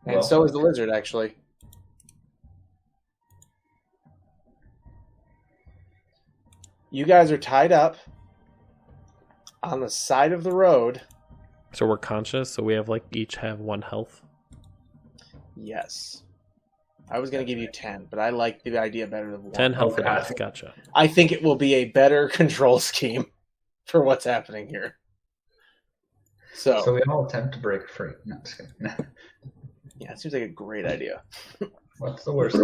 Speaker 3: And
Speaker 1: Well,
Speaker 3: so is the lizard, actually. You guys are tied up on the side of the road.
Speaker 4: So we're conscious. So we have each have 1 health.
Speaker 3: Yes. I was going to give you 10, but I like the idea better than 1.
Speaker 4: 10 health.
Speaker 1: Oh, God.
Speaker 4: Enough. Gotcha.
Speaker 3: I think it will be a better control scheme for what's happening here.
Speaker 1: So we all attempt to break free. No, just kidding.
Speaker 3: Yeah, it seems like a great idea.
Speaker 1: What's the worst?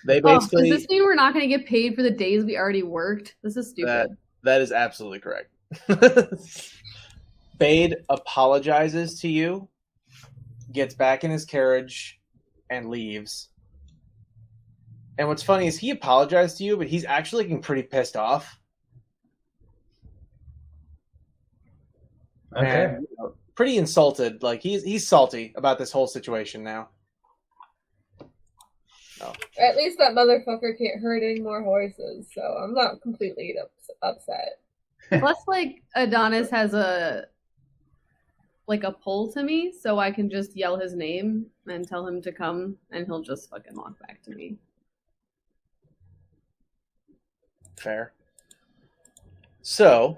Speaker 3: They
Speaker 2: Oh, does
Speaker 3: basically
Speaker 2: this mean we're not going to get paid for the days we already worked? This is stupid.
Speaker 3: that is absolutely correct. Bade apologizes to you, gets back in his carriage, and leaves. And what's funny is he apologized to you, but he's actually looking pretty pissed off.
Speaker 1: Okay.
Speaker 3: And, pretty insulted. He's salty about this whole situation now.
Speaker 5: At least that motherfucker can't hurt any more horses, so I'm not completely upset.
Speaker 2: Plus, Adonis has a pull to me, so I can just yell his name and tell him to come, and he'll just fucking walk back to me.
Speaker 3: Fair. So,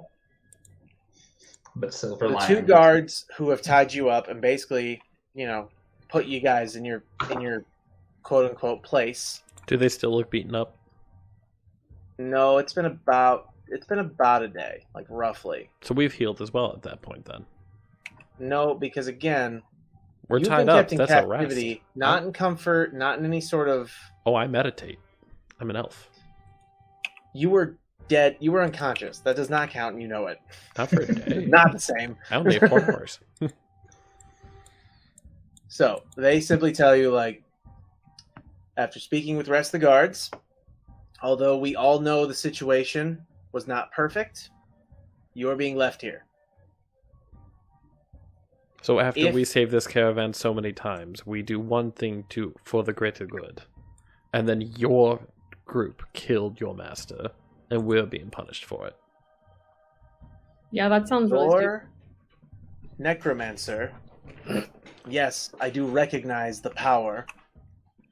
Speaker 1: But silver
Speaker 3: the
Speaker 1: lining.
Speaker 3: 2 guards who have tied you up and basically, put you guys in your quote unquote place.
Speaker 4: Do they still look beaten up?
Speaker 3: No, it's been about a day, roughly.
Speaker 4: So we've healed as well at that point. Then
Speaker 3: No, because again,
Speaker 4: we're
Speaker 3: you've
Speaker 4: tied
Speaker 3: been
Speaker 4: up.
Speaker 3: kept in
Speaker 4: That's a rest.
Speaker 3: captivity, not in comfort, not in any sort of.
Speaker 4: Oh, I meditate. I'm an elf.
Speaker 3: You were dead. You were unconscious. That does not count, and you know it.
Speaker 4: Not for a day.
Speaker 3: Not the same.
Speaker 4: I only have 4 hours.
Speaker 3: So they simply tell you, after speaking with the rest of the guards, although we all know the situation was not perfect, you are being left here.
Speaker 4: So after
Speaker 3: If-
Speaker 4: we save this caravan so many times, we do one thing for the greater good, and then your group killed your master, and we're being punished for it.
Speaker 2: Yeah, that sounds really stupid.
Speaker 3: Your necromancer, yes, I do recognize the power,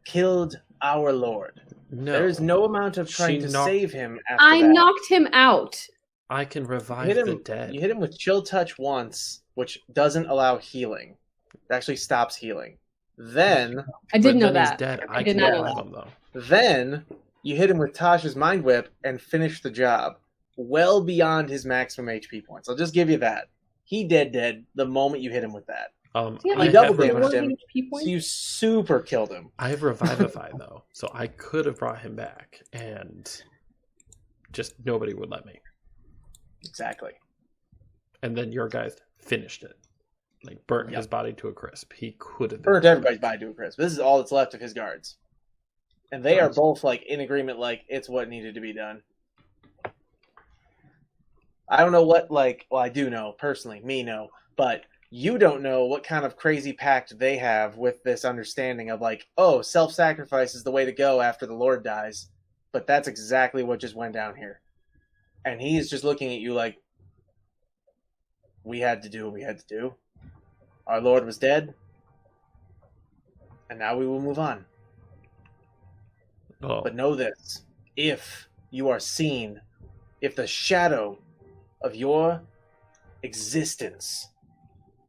Speaker 3: killed our lord.
Speaker 4: No,
Speaker 3: There is no amount of trying
Speaker 4: She
Speaker 3: to
Speaker 4: knocked-
Speaker 3: save him after
Speaker 2: I
Speaker 3: that.
Speaker 2: knocked him out.
Speaker 4: I can
Speaker 3: You
Speaker 4: revive
Speaker 3: hit
Speaker 4: the
Speaker 3: him,
Speaker 4: dead.
Speaker 3: you hit him with chill touch once, which doesn't allow healing. It actually stops healing. Then
Speaker 2: I did
Speaker 4: But
Speaker 2: know
Speaker 4: then he's
Speaker 2: that.
Speaker 4: dead.
Speaker 2: I
Speaker 4: I
Speaker 2: did
Speaker 4: can
Speaker 2: not know
Speaker 4: revive
Speaker 2: that.
Speaker 4: him though.
Speaker 3: Then you hit him with Tasha's Mind Whip and finish the job. Well beyond his maximum HP points. I'll just give you that. He dead the moment you hit him with that.
Speaker 2: Yeah,
Speaker 3: You
Speaker 4: I
Speaker 3: double
Speaker 4: have
Speaker 3: damaged
Speaker 4: revive-
Speaker 3: him.
Speaker 2: HP
Speaker 3: So
Speaker 2: points?
Speaker 3: you super killed him.
Speaker 4: I have Revivify though, so I could have brought him back, and just nobody would let me.
Speaker 3: Exactly.
Speaker 4: And then your guys finished it, burnt
Speaker 3: Yep.
Speaker 4: his body to a crisp. He could have
Speaker 3: Burnt everybody's body to a crisp. This is all that's left of his guards. And they are both in agreement it's what needed to be done. I don't know what I do know personally, but you don't know what kind of crazy pact they have with this understanding of self-sacrifice is the way to go after the Lord dies. But that's exactly what just went down here. And he's just looking at you like, we had to do what we had to do. Our Lord was dead. And now we will move on.
Speaker 4: Oh,
Speaker 3: But know this. If you are seen, if the shadow of your existence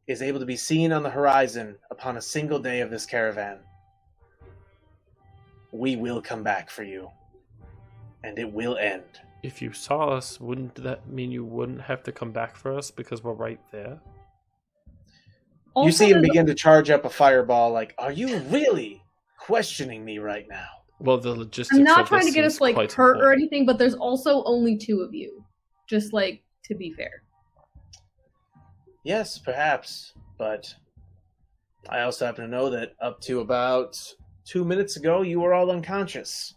Speaker 3: is able to be seen on the horizon upon a single day of this caravan, we will come back for you. And it will end.
Speaker 4: if you saw us, wouldn't that mean you wouldn't have to come back for us because we're right there?
Speaker 3: You see him begin to charge up a fireball like, are you really questioning me right now?
Speaker 4: Well, the logistics.
Speaker 2: I'm not
Speaker 4: of
Speaker 2: trying to
Speaker 4: this
Speaker 2: get
Speaker 4: is
Speaker 2: us like
Speaker 4: quite
Speaker 2: hurt or
Speaker 4: important.
Speaker 2: anything, but there's also only 2 of you. Just like to be fair.
Speaker 3: Yes, perhaps. But I also happen to know that up to about 2 minutes ago, you were all unconscious.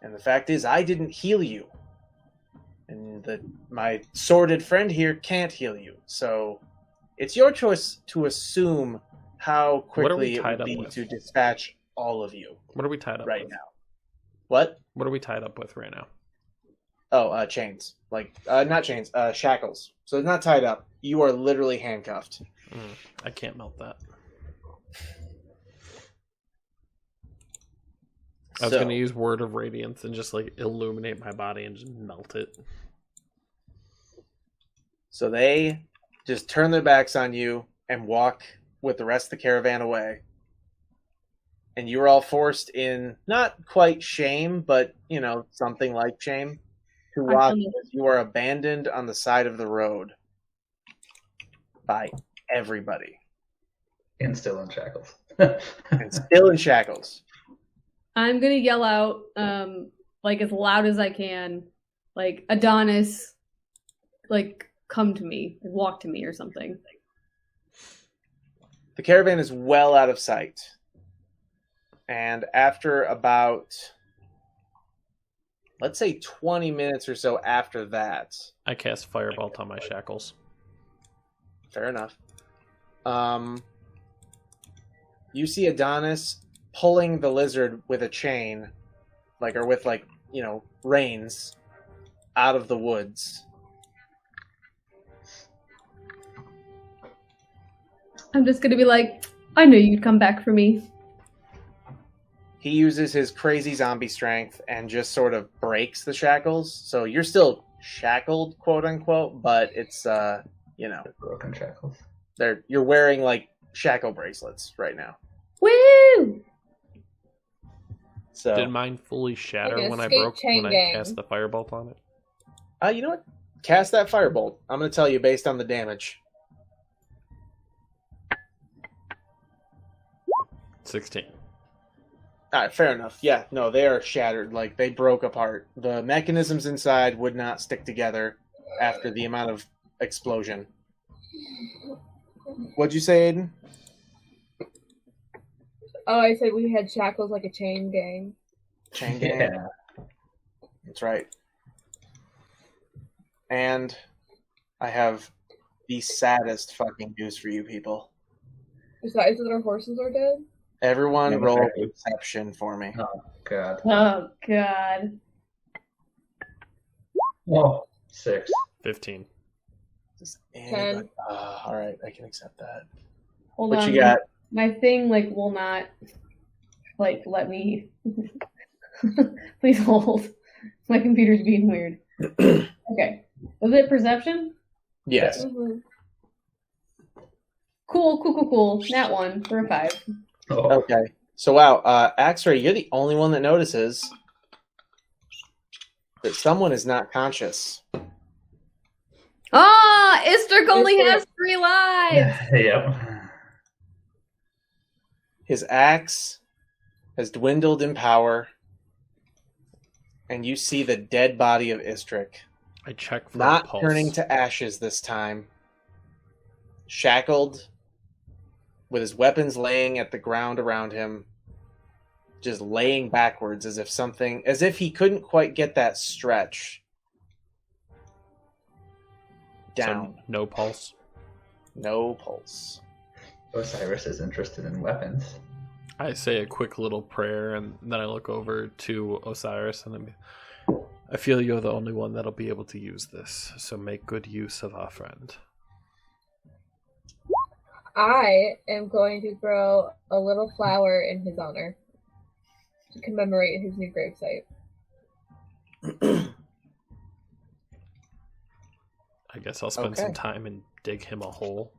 Speaker 3: And the fact is, I didn't heal you. And my sordid friend here can't heal you. So it's your choice to assume how
Speaker 4: What are we
Speaker 3: quickly it
Speaker 4: tied
Speaker 3: would
Speaker 4: up
Speaker 3: be
Speaker 4: with?
Speaker 3: to dispatch all of you
Speaker 4: What are we tied up
Speaker 3: right
Speaker 4: with?
Speaker 3: now. What?
Speaker 4: What are we tied up with right now?
Speaker 3: Oh, chains. Like, not chains, shackles. So it's not tied up. You are literally handcuffed.
Speaker 4: I can't melt that. I was
Speaker 3: So-
Speaker 4: going to use Word of Radiance and just like illuminate my body and just melt it.
Speaker 3: So they just turn their backs on you and walk with the rest of the caravan away. And you're all forced in, not quite shame, but, something like shame, to watch as you are abandoned on the side of the road by everybody.
Speaker 1: And still in shackles.
Speaker 3: And still in shackles.
Speaker 2: I'm gonna yell out, like as loud as I can, like Adonis, like come to me, walk to me or something.
Speaker 3: The caravan is well out of sight. And after about, let's say 20 minutes or so after that,
Speaker 4: I cast Firebolt on my shackles.
Speaker 3: fair enough, you see Adonis pulling the lizard with a chain, or with reins, out of the woods.
Speaker 2: I'm just gonna be like, I knew you'd come back for me.
Speaker 3: He uses his crazy zombie strength and just sort of breaks the shackles. So you're still shackled, quote unquote, but it's
Speaker 1: Broken shackles.
Speaker 3: you're wearing like shackle bracelets right now.
Speaker 2: Woo!
Speaker 3: So
Speaker 4: Did mine fully shatter
Speaker 5: Like an
Speaker 4: when I
Speaker 5: escape chain gang.
Speaker 4: cast the Firebolt on it?
Speaker 3: you know what? Cast that firebolt. I'm going to tell you based on the damage.
Speaker 4: 16.
Speaker 3: All right, fair enough. Yeah, no, they are shattered. Like, they broke apart. The mechanisms inside would not stick together after the amount of explosion. What'd you say, Aiden?
Speaker 5: Oh, I said we had shackles like a chain gang.
Speaker 3: Chain gang?
Speaker 1: Yeah.
Speaker 3: That's right. And I have the saddest fucking news for you people.
Speaker 5: Besides that our horses are dead?
Speaker 3: Everyone
Speaker 1: Yeah,
Speaker 3: roll
Speaker 1: right.
Speaker 3: perception for me.
Speaker 1: Oh, God.
Speaker 2: Oh god.
Speaker 1: Oh, 6.
Speaker 4: 15.
Speaker 3: Does
Speaker 5: 10.
Speaker 3: anybody- all right, I can accept that.
Speaker 2: Hold
Speaker 3: What
Speaker 2: on.
Speaker 3: you got?
Speaker 2: My thing will not let me please hold. My computer's being weird. Okay. Was it perception?
Speaker 3: Yes.
Speaker 5: Mm-hmm.
Speaker 2: Cool. Nat 1 for a 5.
Speaker 1: Oh,
Speaker 3: Okay. So wow, Axray, you're the only one that notices that someone is not conscious.
Speaker 2: Ah, Istrik only
Speaker 5: Istrik.
Speaker 2: has 3 lives.
Speaker 1: yep.
Speaker 3: His axe has dwindled in power, and you see the dead body of Istrik,
Speaker 4: I check for a
Speaker 3: not
Speaker 4: pulse.
Speaker 3: turning to ashes this time, shackled, with his weapons laying at the ground around him, just laying backwards as if he couldn't quite get that stretch down.
Speaker 4: So, no pulse.
Speaker 3: No pulse.
Speaker 1: Osiris is interested in weapons.
Speaker 4: I say a quick little prayer and then I look over to Osiris and I feel you're the only one that'll be able to use this, so make good use of our friend.
Speaker 5: I am going to grow a little flower in his honor to commemorate his new gravesite.
Speaker 4: I guess I'll spend some time and dig him a hole.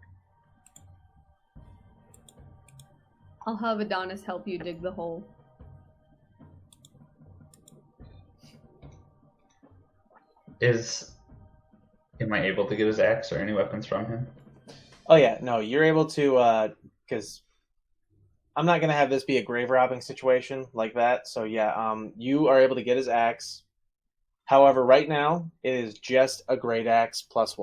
Speaker 2: I'll have Adonis help you dig the hole.
Speaker 1: Am I able to get his axe or any weapons from him?
Speaker 3: Oh yeah, no, you're able to, because I'm not gonna have this be a grave robbing situation like that. So yeah, you are able to get his axe. However, right now it is just a great axe +1.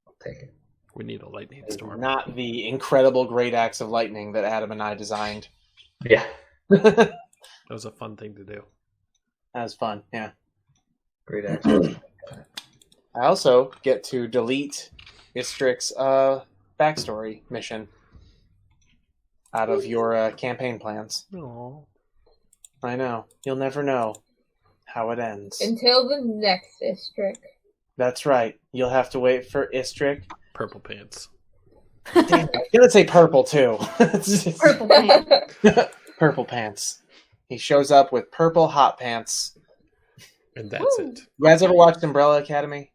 Speaker 1: I'll take it.
Speaker 4: We need a lightning
Speaker 3: It is
Speaker 4: storm.
Speaker 3: not the incredible great axe of lightning that Adam and I designed.
Speaker 1: Yeah.
Speaker 3: That
Speaker 4: That was a fun thing to do.
Speaker 3: was fun. Yeah.
Speaker 1: Great axe.
Speaker 3: I also get to delete Istrik's backstory mission out of your campaign plans.
Speaker 4: Aww.
Speaker 3: I know. You'll never know how it ends.
Speaker 5: Until the next district.
Speaker 3: That's right. You'll have to wait for Istrik.
Speaker 4: Purple pants.
Speaker 3: Damn, I'm gonna say purple too.
Speaker 2: Purple pants.
Speaker 3: Purple pants. He shows up with purple hot pants.
Speaker 4: And that's
Speaker 2: Woo.
Speaker 4: it.
Speaker 3: You guys ever watched Umbrella Academy?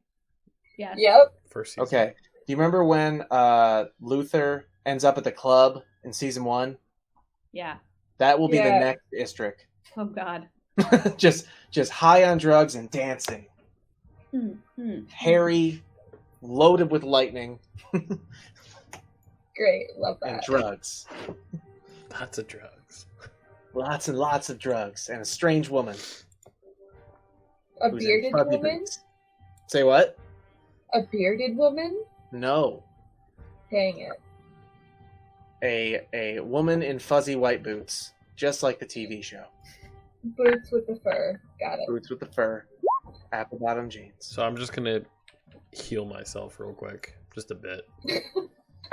Speaker 2: Yes.
Speaker 5: Yep.
Speaker 4: First season.
Speaker 3: Okay. Do you remember when Luther ends up at the club in season 1?
Speaker 2: Yeah.
Speaker 3: That will be the
Speaker 5: Yeah.
Speaker 3: next Istrik.
Speaker 2: Oh God.
Speaker 3: just high on drugs and dancing. Hairy, loaded with lightning
Speaker 5: Great. Love
Speaker 3: and
Speaker 5: that.
Speaker 3: drugs.
Speaker 4: Lots of drugs.
Speaker 3: Lots and lots of drugs and a strange woman.
Speaker 5: A
Speaker 3: who's in
Speaker 5: bearded
Speaker 3: fuzzy
Speaker 5: woman?
Speaker 3: boots. Say what?
Speaker 5: A bearded woman?
Speaker 3: No.
Speaker 5: Dang it.
Speaker 3: A woman in fuzzy white boots, just like the TV show.
Speaker 5: Boots with the fur. Got it.
Speaker 3: Boots with the fur, apple bottom jeans.
Speaker 4: So I'm just gonna heal myself real quick. Just a bit.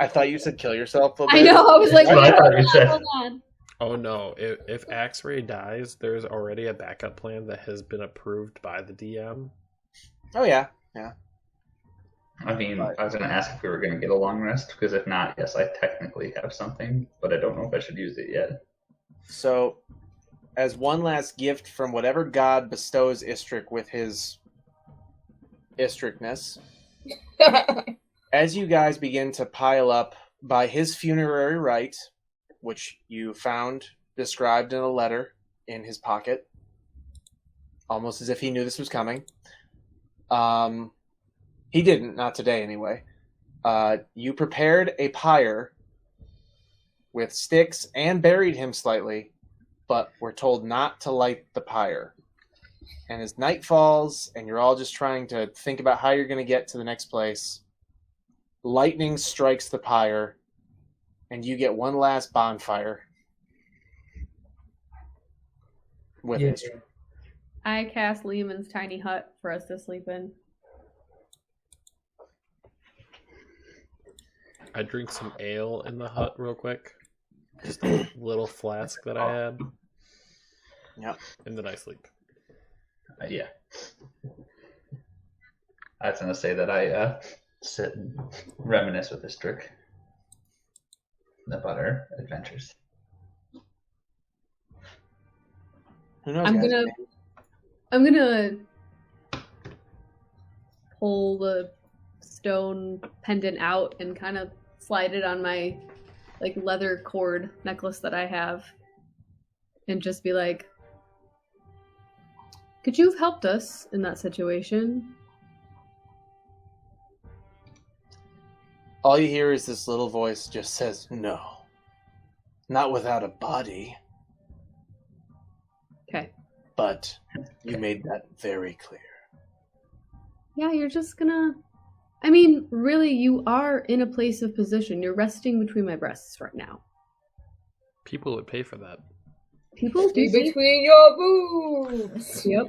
Speaker 3: I thought you said kill yourself a bit.
Speaker 2: I know. I was like,
Speaker 1: That's what I thought you said.
Speaker 2: hold on.
Speaker 4: Oh no, if Axray dies, there's already a backup plan that has been approved by the DM.
Speaker 3: Oh yeah.
Speaker 1: I mean, I was going to ask if we were going to get a long rest, because if not, yes, I technically have something, but I don't know if I should use it yet.
Speaker 3: So, as one last gift from whatever god bestows Istrik with his Istrikness, as you guys begin to pile up by his funerary rite, which you found described in a letter in his pocket, almost as if he knew this was coming. He didn't, not today anyway. You prepared a pyre with sticks and buried him slightly, but were told not to light the pyre. And as night falls and you're all just trying to think about how you're going to get to the next place, lightning strikes the pyre and you get one last bonfire with it.
Speaker 2: I cast Lehman's tiny hut for us to sleep in.
Speaker 4: I drink some ale in the hut real quick. Just a little flask that I had.
Speaker 3: Yep.
Speaker 4: And then I sleep.
Speaker 1: Yeah. I was going to say that I sit and reminisce with this trick about our adventures.
Speaker 3: Who knows,
Speaker 2: I'm
Speaker 3: guys?
Speaker 2: gonna pull the stone pendant out and kind of slide it on my like leather cord necklace that I have, and just be like, "Could you have helped us in that situation?"
Speaker 3: All you hear is this little voice just says, "No. Not without a body."
Speaker 2: Okay.
Speaker 3: But you made that very clear.
Speaker 2: Yeah, you're just gonna. I mean, really, you are in a place of position. You're resting between my breasts right now.
Speaker 4: People would pay for that.
Speaker 2: People do.
Speaker 5: Be between your boobs.
Speaker 2: Yep.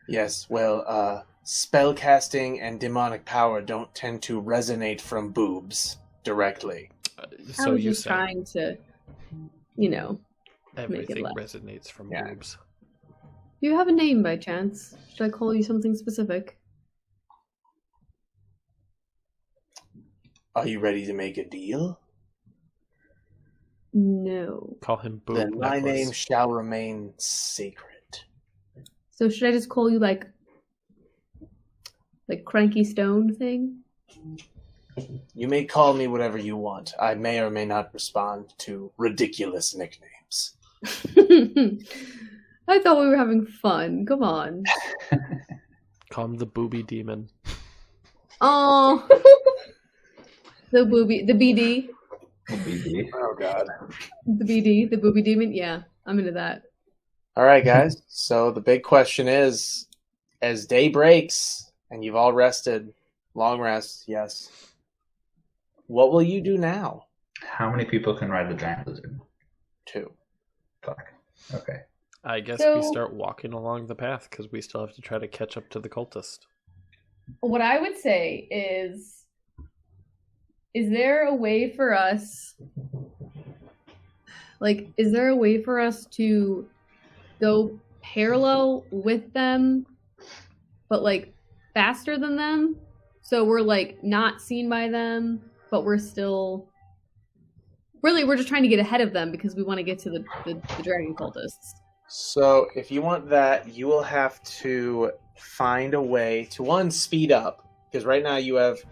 Speaker 3: Yes, well, spellcasting and demonic power don't tend to resonate from boobs directly.
Speaker 2: I
Speaker 4: So
Speaker 2: was
Speaker 4: you
Speaker 2: just
Speaker 4: say
Speaker 2: trying to, make it
Speaker 4: everything
Speaker 2: less.
Speaker 4: resonates from
Speaker 3: Yeah.
Speaker 4: boobs.
Speaker 2: Do you have a name by chance? Should I call you something specific?
Speaker 3: Are you ready to make a deal?
Speaker 2: No.
Speaker 4: Call him Boob
Speaker 3: Then my
Speaker 4: Necklace.
Speaker 3: name shall remain sacred.
Speaker 2: So should I just call you like Cranky Stone thing?
Speaker 3: You may call me whatever you want. I may or may not respond to ridiculous nicknames.
Speaker 2: I thought we were having fun. Come on.
Speaker 4: Call him the Booby Demon.
Speaker 2: Oh, the BD,
Speaker 1: BD.
Speaker 3: Oh, God.
Speaker 2: the booby demon. Yeah, I'm into that.
Speaker 3: All right, guys. So the big question is, as day breaks and you've all rested, long rest, yes, what will you do now?
Speaker 1: How many people can ride the giant lizard?
Speaker 3: 2.
Speaker 1: Fuck. Okay.
Speaker 4: I guess we
Speaker 2: So-
Speaker 4: start walking along the path because we still have to try to catch up to the cultist.
Speaker 2: What I would say is there a way for us, to go parallel with them, but like faster than them? So we're like not seen by them, but we're still really, we're just trying to get ahead of them because we want to get to the dragon cultists.
Speaker 3: So if you want that, you will have to find a way to, one, speed up, because right now you have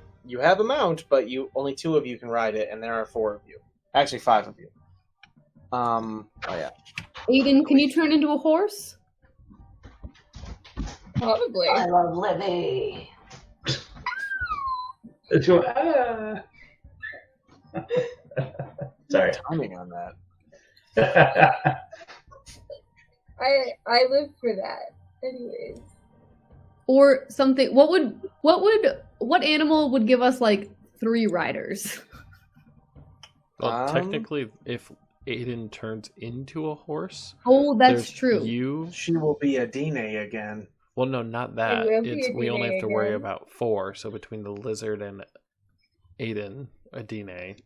Speaker 3: a mount, but only 2 of you can ride it, and there are 4 of you. Actually, 5 of you. Oh yeah.
Speaker 2: Aiden, can you turn into a horse?
Speaker 5: Probably.
Speaker 6: I love Livy.
Speaker 1: Sorry.
Speaker 3: Timing on that.
Speaker 5: I live for that. Anyways.
Speaker 2: Or something. What animal would give us like 3 riders?
Speaker 4: Well, technically, if Aiden turns into a horse,
Speaker 2: Oh, that's
Speaker 4: there's
Speaker 2: true.
Speaker 4: You.
Speaker 3: She will be a Dine again.
Speaker 4: Well, no, not that.
Speaker 5: will be
Speaker 4: It's
Speaker 5: a
Speaker 4: we only
Speaker 5: Dine
Speaker 4: have to worry
Speaker 5: again.
Speaker 4: about 4. So between the lizard and Aiden, Adine,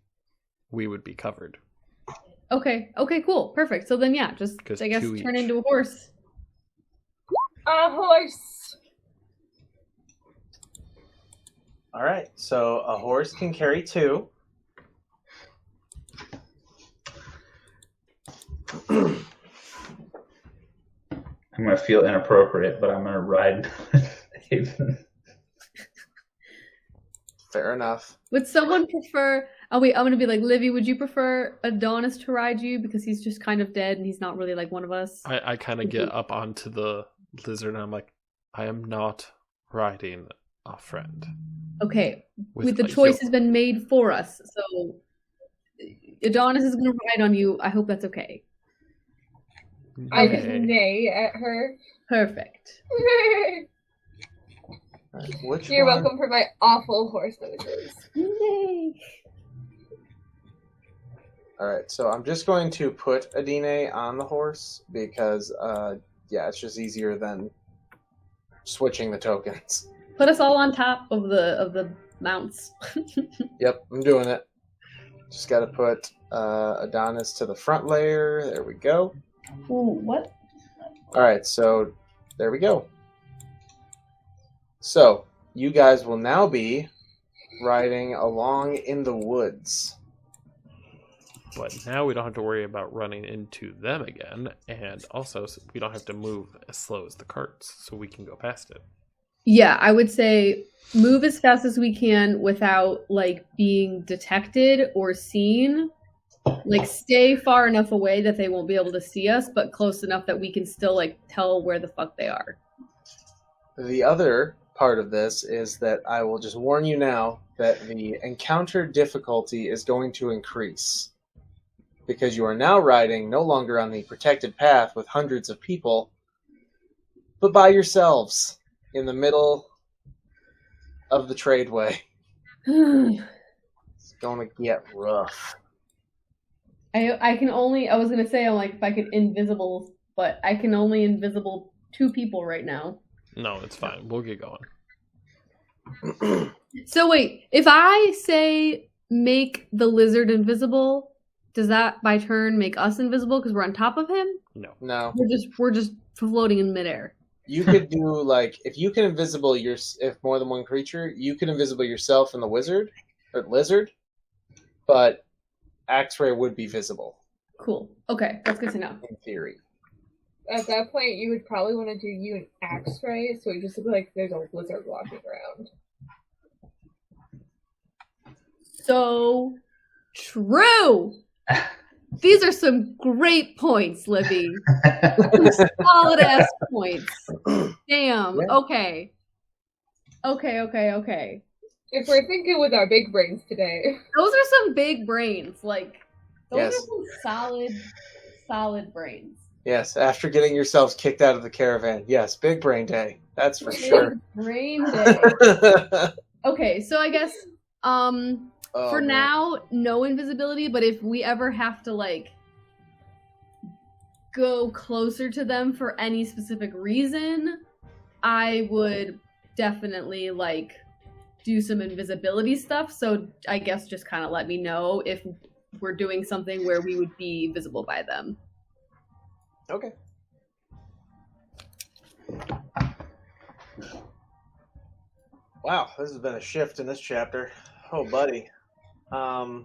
Speaker 4: we would be covered.
Speaker 2: Okay, cool. Perfect. So then yeah, just
Speaker 4: 'Cause
Speaker 2: I guess
Speaker 4: 2
Speaker 2: turn
Speaker 4: each.
Speaker 2: into a horse.
Speaker 5: A horse.
Speaker 3: All right. So a horse can carry 2.
Speaker 1: I'm gonna feel inappropriate, but I'm gonna ride Haven.
Speaker 3: Fair enough.
Speaker 2: Would someone prefer I'm gonna be like, Livy, would you prefer Adonis to ride you because he's just kind of dead and he's not really like one of us?
Speaker 4: I kind of get up onto the lizard and I'm like, I am not riding a friend.
Speaker 2: Okay. With the
Speaker 4: a
Speaker 2: choice
Speaker 4: yoke.
Speaker 2: has been made for us. So Adonis is gonna ride on you. I hope that's okay.
Speaker 5: I just
Speaker 4: Okay.
Speaker 5: neigh at her.
Speaker 2: Perfect.
Speaker 3: All right, which
Speaker 5: You're
Speaker 3: one?
Speaker 5: welcome for my awful horse noises.
Speaker 2: Yay.
Speaker 3: All right. So I'm just going to put Adine on the horse because, yeah, it's just easier than switching the tokens.
Speaker 2: Put us all on top of the mounts.
Speaker 3: Yep, I'm doing it. Just got to put Adonis to the front layer. There we go.
Speaker 2: Ooh, what?
Speaker 3: All right, so there we go. So you guys will now be riding along in the woods.
Speaker 4: But now we don't have to worry about running into them again, and also we don't have to move as slow as the carts, so we can go past it.
Speaker 2: Yeah, I would say move as fast as we can without like being detected or seen. Like stay far enough away that they won't be able to see us, but close enough that we can still like tell where the fuck they are.
Speaker 3: The other part of this is that I will just warn you now that the encounter difficulty is going to increase. Because you are now riding no longer on the protected path with hundreds of people, but by yourselves in the middle of the tradeway. It's going to get rough.
Speaker 2: I can only, I was gonna say, I'm like, if I could invisible, but I can only invisible 2 people right now.
Speaker 4: No, it's fine. We'll get going.
Speaker 2: So wait, if I say make the lizard invisible, Does that by turn make us invisible because we're on top of him?
Speaker 4: No.
Speaker 3: No.
Speaker 2: We're just floating in midair.
Speaker 3: You could do like if you can invisible if more than one creature, you can invisible yourself and the wizard or lizard, but X-ray would be visible
Speaker 2: Cool. Okay, that's good to know.
Speaker 3: in theory.
Speaker 5: At that point, you would probably want to do you an X-ray, so it just looks like there's a lizard walking around.
Speaker 2: So true. These are some great points, Livy. Solid ass points. Damn.
Speaker 3: Yeah.
Speaker 2: Okay. Okay.
Speaker 5: If we're thinking with our big brains today.
Speaker 2: Those are some big brains. Like those
Speaker 3: Yes.
Speaker 2: are some solid brains.
Speaker 3: Yes, after getting yourselves kicked out of the caravan. Yes, big brain day. That's for sure.
Speaker 2: Brain day. Okay, so I guess for
Speaker 3: man.
Speaker 2: now, no invisibility, but if we ever have to like go closer to them for any specific reason, I would definitely like do some invisibility stuff. So I guess just kind of let me know if we're doing something where we would be visible by them.
Speaker 3: Okay. Wow, this has been a shift in this chapter. Oh, buddy.
Speaker 5: All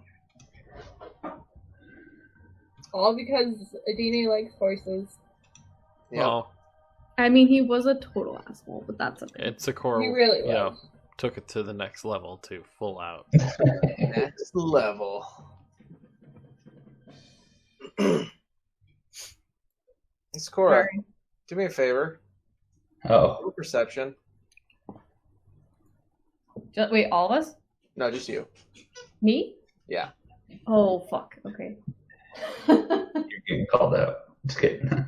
Speaker 5: because Adine likes horses.
Speaker 3: Yeah.
Speaker 4: Well,
Speaker 2: I mean, he was a total asshole, but that's okay.
Speaker 4: it's a core.
Speaker 5: He really
Speaker 4: You know,
Speaker 5: was.
Speaker 4: took it to the next level to full out.
Speaker 3: Next level. Cora,
Speaker 2: Sorry.
Speaker 3: do me a favor.
Speaker 1: Oh,
Speaker 3: Roll perception.
Speaker 2: Wait, all of us?
Speaker 3: No, just you.
Speaker 2: Me?
Speaker 3: Yeah.
Speaker 2: Oh, fuck. Okay.
Speaker 1: you're getting called out. Just kidding.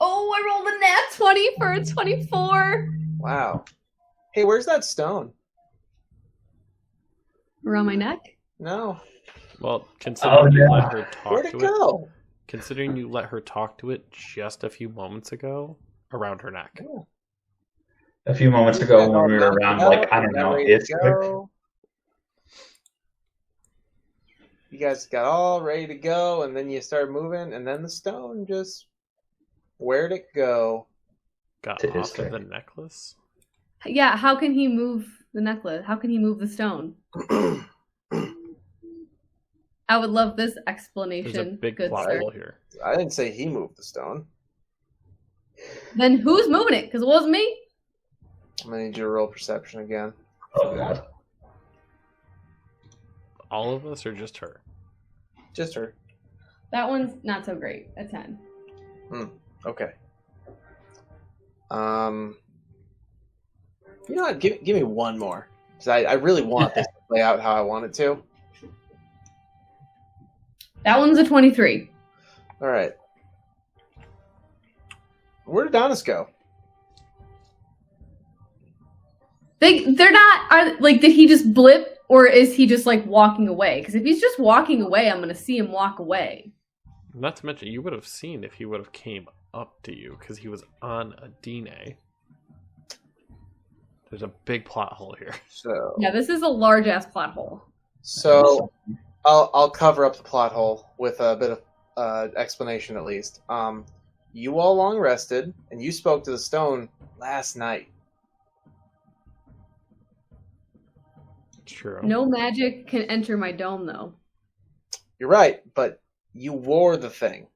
Speaker 2: Oh, I rolled a nat 20 for a 24.
Speaker 3: Wow. Hey, where's that stone?
Speaker 2: Around my neck?
Speaker 3: No.
Speaker 4: Well, considering you let her
Speaker 3: Where'd
Speaker 4: talk
Speaker 3: it
Speaker 4: to it,
Speaker 3: go?
Speaker 4: considering you let her talk to it just a few moments ago, around her neck.
Speaker 1: A few moments ago when we were around, like, I don't know, it's
Speaker 3: You guys got all ready to go, and then you started moving, and then the stone just... Where'd it go?
Speaker 4: Got
Speaker 1: To
Speaker 4: off of the
Speaker 1: Isaac.
Speaker 4: necklace.
Speaker 2: Yeah, how can he move the necklace? How can he move the stone? I would love this explanation.
Speaker 4: There's a big
Speaker 2: good
Speaker 4: plot
Speaker 2: sir.
Speaker 4: hole here.
Speaker 3: I didn't say he moved the stone.
Speaker 2: Then who's moving it? Because it wasn't me.
Speaker 3: I'm gonna need you to roll perception again.
Speaker 1: Oh, God.
Speaker 4: All of us or just her?
Speaker 3: Just her.
Speaker 2: That one's not so great. A 10.
Speaker 3: Okay. You know what? Give me one more. 'Cause I really want this to play out how I want it to.
Speaker 2: That one's a 23.
Speaker 3: All right. Where did Adonis go?
Speaker 2: They're not. Did he just blip, or is he just like walking away? Because if he's just walking away, I'm gonna see him walk away.
Speaker 4: Not to mention, you would have seen if he would have came up to you because he was on a Adine. There's a big plot hole here.
Speaker 3: So
Speaker 2: Yeah, this is a large ass plot hole.
Speaker 3: So I'll cover up the plot hole with a bit of explanation at least. You all long rested, and you spoke to the stone last night.
Speaker 4: True.
Speaker 2: No magic can enter my dome, though.
Speaker 3: You're right, but you wore the thing.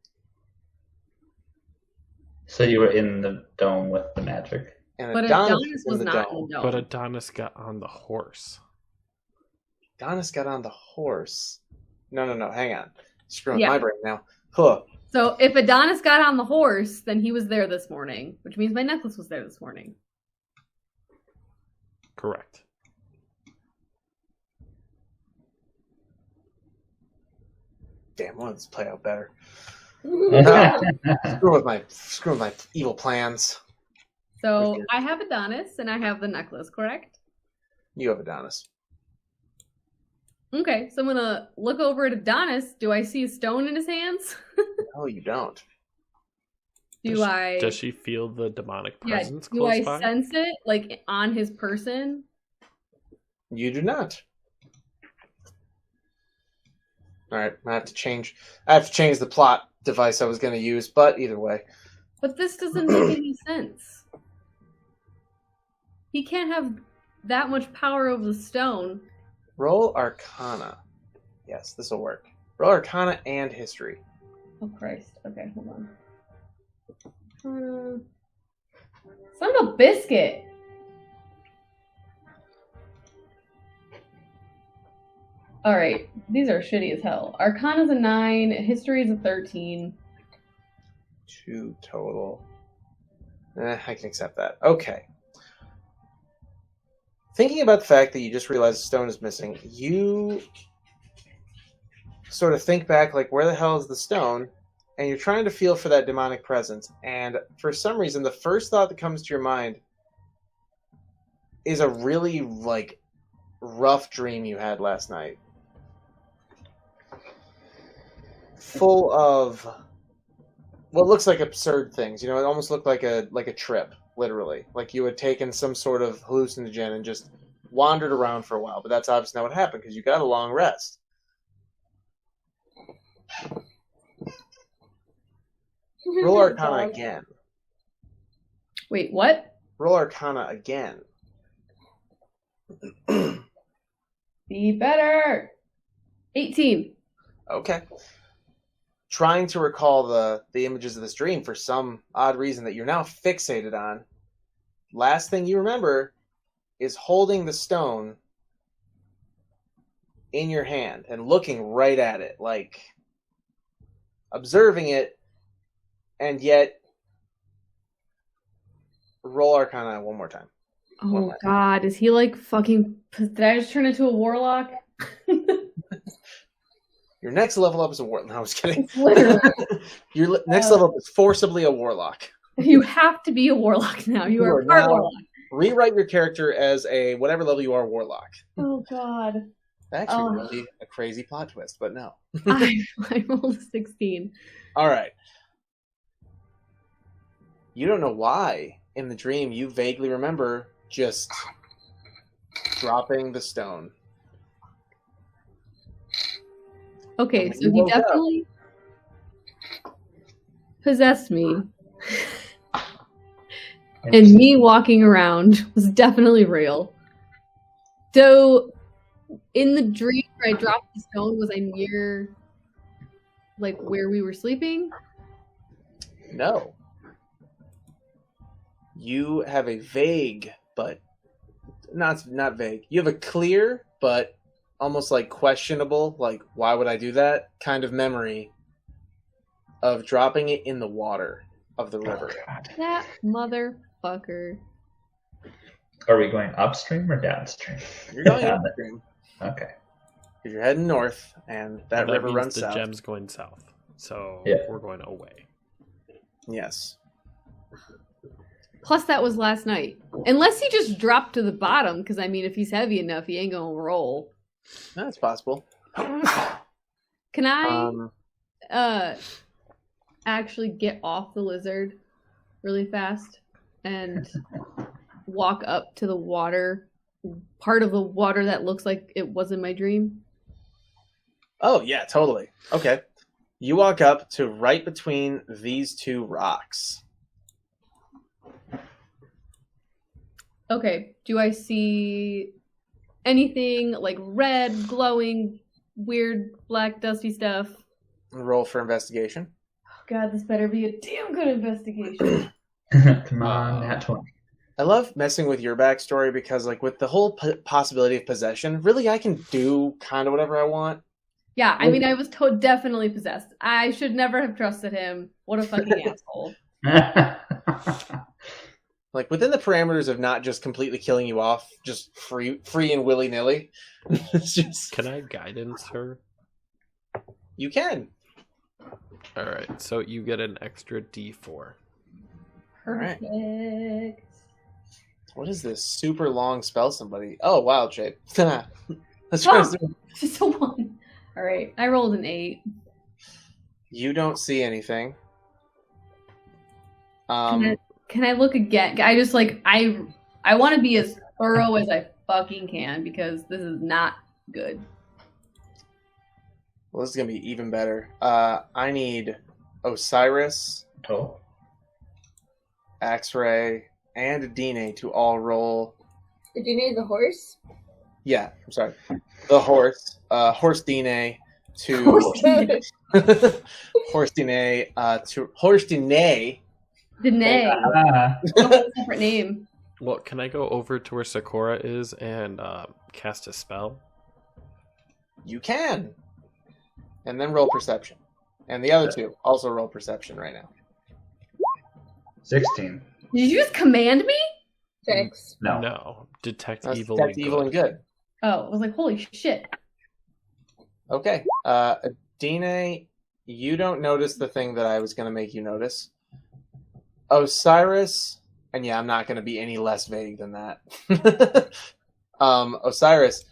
Speaker 1: So you were in the dome with the magic.
Speaker 3: And
Speaker 2: But
Speaker 3: Adonis
Speaker 2: Adonis was
Speaker 3: in the
Speaker 2: not
Speaker 3: dome.
Speaker 2: in the dome.
Speaker 4: But Adonis got on the horse.
Speaker 3: Adonis got on the horse. No, hang on. Screwing
Speaker 2: Yeah.
Speaker 3: my brain now. Huh.
Speaker 2: So if Adonis got on the horse, then he was there this morning, which means my necklace was there this morning.
Speaker 4: Correct.
Speaker 3: Damn, I want this to play out better.
Speaker 1: Yeah.
Speaker 3: Screw with my evil plans.
Speaker 2: So
Speaker 3: Okay.
Speaker 2: I have Adonis and I have the necklace, correct?
Speaker 3: You have Adonis.
Speaker 2: Okay, so I'm gonna look over at Adonis. Do I see a stone in his hands?
Speaker 3: No, you don't.
Speaker 4: Does she feel the demonic
Speaker 2: Yeah,
Speaker 4: presence
Speaker 2: do
Speaker 4: close
Speaker 2: I
Speaker 4: by?
Speaker 2: sense it like on his person?
Speaker 3: You do not. All right, I have to change the plot device I was going to use, but either way.
Speaker 2: But this doesn't make any sense. He can't have that much power over the stone.
Speaker 3: Roll Arcana. Yes, this will work. Roll Arcana and History.
Speaker 2: Oh Christ. Okay, hold on. Son of a biscuit. Alright, these are shitty as hell. Arcana's a 9, History is a 13.
Speaker 3: 2 total. I can accept that. Okay. Thinking about the fact that you just realized the stone is missing, you sort of think back, like, where the hell is the stone? And you're trying to feel for that demonic presence. And for some reason, the first thought that comes to your mind is a really, like, rough dream you had last night. Full of what looks like absurd things. You know, it almost looked like a trip, literally. Like you had taken some sort of hallucinogen and just wandered around for a while. But that's obviously not what happened because you got a long rest. Roll Arcana again.
Speaker 2: Wait, what?
Speaker 3: Roll Arcana again.
Speaker 2: Be better. 18.
Speaker 3: Okay. Trying to recall the images of this dream for some odd reason that you're now fixated on. Last thing you remember is holding the stone in your hand and looking right at it, like observing it, and yet roll Arcana one more time.
Speaker 2: Oh God, is he like fucking? Did I just turn into a warlock?
Speaker 3: Your next level up is a warlock. No, I was kidding.
Speaker 2: It's literally.
Speaker 3: Your next level up is forcibly a warlock.
Speaker 2: You have to be a warlock now. You are part
Speaker 3: now,
Speaker 2: warlock.
Speaker 3: Rewrite your character as a whatever level you are warlock.
Speaker 2: Oh God.
Speaker 3: Actually, really a crazy plot twist, but no.
Speaker 2: I rolled a 16.
Speaker 3: All right. You don't know why in the dream you vaguely remember just dropping the stone.
Speaker 2: Okay, so he definitely possessed me. And me walking around was definitely real. So, in the dream where I dropped the stone, was I near, like, where we were sleeping?
Speaker 3: No. You have a vague, but not vague. You have a clear, but almost like questionable, like, why would I do that kind of memory of dropping it in the water of the river.
Speaker 1: Oh, God.
Speaker 2: That motherfucker.
Speaker 1: Are we going upstream or downstream?
Speaker 3: You're going upstream.
Speaker 1: Okay.
Speaker 3: Because you're heading north, and that river
Speaker 4: means
Speaker 3: runs
Speaker 4: the
Speaker 3: south.
Speaker 4: gem's going south. So
Speaker 1: Yeah.
Speaker 4: we're going away.
Speaker 3: Yes.
Speaker 2: Plus, that was last night. Unless he just dropped to the bottom, because, I mean, if he's heavy enough, he ain't gonna roll.
Speaker 3: That's possible.
Speaker 2: Can I actually get off the lizard really fast and walk up to the water, part of the water that looks like it was in my dream?
Speaker 3: Oh, yeah, totally. Okay. You walk up to right between these two rocks.
Speaker 2: Okay, do I see anything like red, glowing, weird, black, dusty stuff?
Speaker 3: Roll for investigation.
Speaker 2: Oh God, this better be a damn good investigation.
Speaker 1: Come on, Nat 20.
Speaker 3: I love messing with your backstory because, like, with the whole possibility of possession, really I can do kind of whatever I want.
Speaker 2: Yeah, I mean, I was definitely possessed. I should never have trusted him. What a fucking asshole.
Speaker 3: Like, within the parameters of not just completely killing you off, just free and willy-nilly. It's just...
Speaker 4: Can I guidance her?
Speaker 3: You can.
Speaker 4: Alright, so you get an extra D4.
Speaker 2: Perfect.
Speaker 3: What is this super long spell somebody? Oh, wild shape. Let's
Speaker 2: Oh.
Speaker 3: try to...
Speaker 2: Just a 1. All right, I rolled an 8.
Speaker 3: You don't see anything.
Speaker 2: Can I look again? I just like I want to be as thorough as I fucking can because this is not good.
Speaker 3: Well, this is gonna be even better. I need Osiris,
Speaker 1: Oh.
Speaker 3: X-Ray, and Dine to all roll.
Speaker 5: Did you need the horse?
Speaker 3: Yeah, I'm sorry. The horse. Horse Dine to Horse Dine to Horse Dine.
Speaker 2: Danae.
Speaker 1: Ah.
Speaker 2: Separate name.
Speaker 4: Well, can I go over to where Sakura is and cast a spell?
Speaker 3: You can. And then roll perception. And the other two also roll perception right now.
Speaker 1: 16.
Speaker 2: Did you just command me?
Speaker 5: 6.
Speaker 1: No.
Speaker 4: No. Detect
Speaker 3: That's
Speaker 4: evil.
Speaker 3: detect
Speaker 4: and
Speaker 3: evil and good.
Speaker 2: Oh, I was like, holy shit.
Speaker 3: Okay. Dine, you don't notice the thing that I was going to make you notice. Osiris, and yeah, I'm not going to be any less vague than that. Osiris,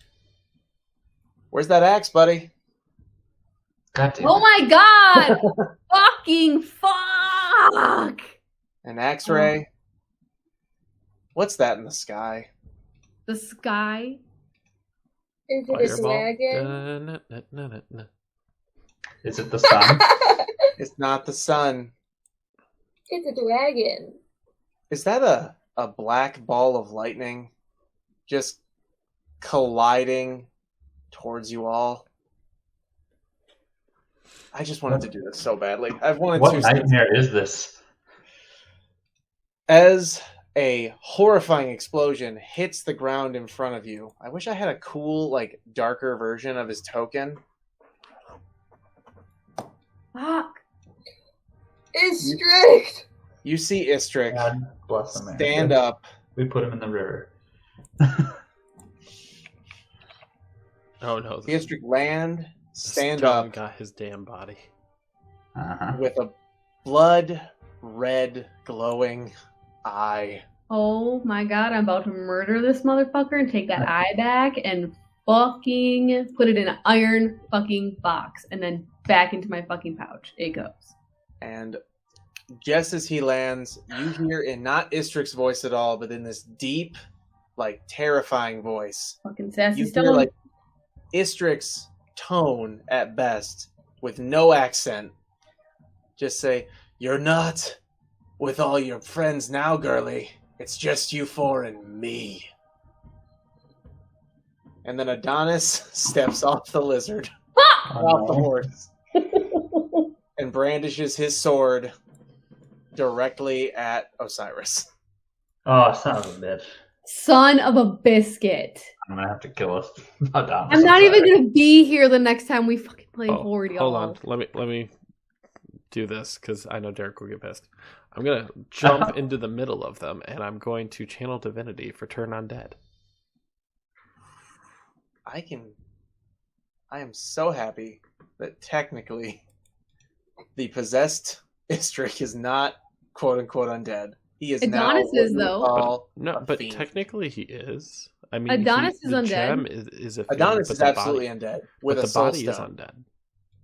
Speaker 3: where's that axe, buddy?
Speaker 1: God damn
Speaker 2: Oh
Speaker 1: it.
Speaker 2: my god! Fucking fuck!
Speaker 3: An X-ray. What's that in the sky?
Speaker 2: The sky.
Speaker 5: Is it a
Speaker 4: Fireball.
Speaker 5: dragon?
Speaker 4: Da-na-na-na-na.
Speaker 1: Is it the sun?
Speaker 3: It's not the sun.
Speaker 5: It's a dragon.
Speaker 3: Is that a black ball of lightning just colliding towards you all? I just wanted to do this so badly. I've wanted
Speaker 1: What
Speaker 3: to.
Speaker 1: nightmare is this?
Speaker 3: As a horrifying explosion hits the ground in front of you, I wish I had a cool, like, darker version of his token.
Speaker 2: Fuck.
Speaker 5: It's strict.
Speaker 3: You see Istrick
Speaker 1: God bless him, man.
Speaker 3: stand up.
Speaker 1: We put him in the river.
Speaker 4: Oh no.
Speaker 3: See Istrick land, stand
Speaker 4: Stone
Speaker 3: up
Speaker 4: got his damn body.
Speaker 1: Uh-huh.
Speaker 3: with a blood red glowing eye.
Speaker 2: Oh my god, I'm about to murder this motherfucker and take that eye back and fucking put it in an iron fucking box and then back into my fucking pouch. It goes.
Speaker 3: And just as he lands, you hear in not Istrick's voice at all, but in this deep, like, terrifying voice,
Speaker 2: Fucking sassy
Speaker 3: you hear,
Speaker 2: stone.
Speaker 3: like, Istrick's tone at best, with no accent, just say, "You're not with all your friends now, girly. It's just you four and me." And then Adonis steps off the lizard, off the horse, and brandishes his sword directly at Osiris.
Speaker 1: Oh, son of a bitch.
Speaker 2: Son of a biscuit.
Speaker 1: I'm gonna have to kill us. Adonis,
Speaker 2: I'm not even
Speaker 1: sorry.
Speaker 2: gonna be here the next time we fucking play
Speaker 4: Oh,
Speaker 2: Hoard, y'all.
Speaker 4: hold on. Let me do this because I know Derek will get pissed. I'm gonna jump into the middle of them and I'm going to channel divinity for turn undead.
Speaker 3: I am so happy that technically the possessed Istrick is not quote unquote undead. He is
Speaker 2: Adonis
Speaker 3: now
Speaker 2: is, though.
Speaker 3: call
Speaker 4: No,
Speaker 3: a
Speaker 4: but
Speaker 3: fiend.
Speaker 4: technically he is. I mean,
Speaker 2: Adonis is
Speaker 4: the
Speaker 2: undead.
Speaker 4: gem is a fiend,
Speaker 3: Adonis
Speaker 4: but
Speaker 3: is
Speaker 4: the
Speaker 3: absolutely
Speaker 4: body,
Speaker 3: undead
Speaker 4: but
Speaker 3: with a
Speaker 4: the
Speaker 3: soul
Speaker 4: body is
Speaker 3: stone.
Speaker 4: undead.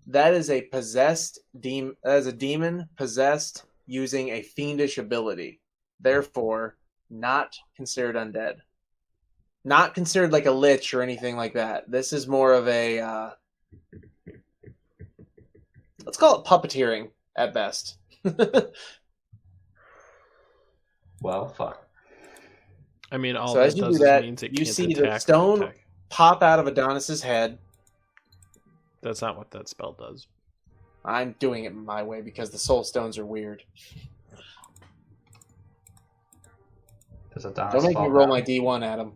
Speaker 3: That is a possessed demon. That is a demon possessed using a fiendish ability. Therefore, not considered undead. Not considered like a lich or anything like that. This is more of a let's call it puppeteering at best.
Speaker 1: Well, fuck.
Speaker 4: I mean, all
Speaker 3: So
Speaker 4: that
Speaker 3: as you
Speaker 4: does
Speaker 3: do that,
Speaker 4: means it
Speaker 3: you
Speaker 4: can't
Speaker 3: see the
Speaker 4: attack or
Speaker 3: stone-
Speaker 4: attack.
Speaker 3: Pop out of Adonis's head.
Speaker 4: That's not what that spell does.
Speaker 3: I'm doing it my way because the soul stones are weird.
Speaker 1: Does Adonis
Speaker 3: Don't make me
Speaker 1: fall
Speaker 3: roll
Speaker 1: down?
Speaker 3: my D1 at him.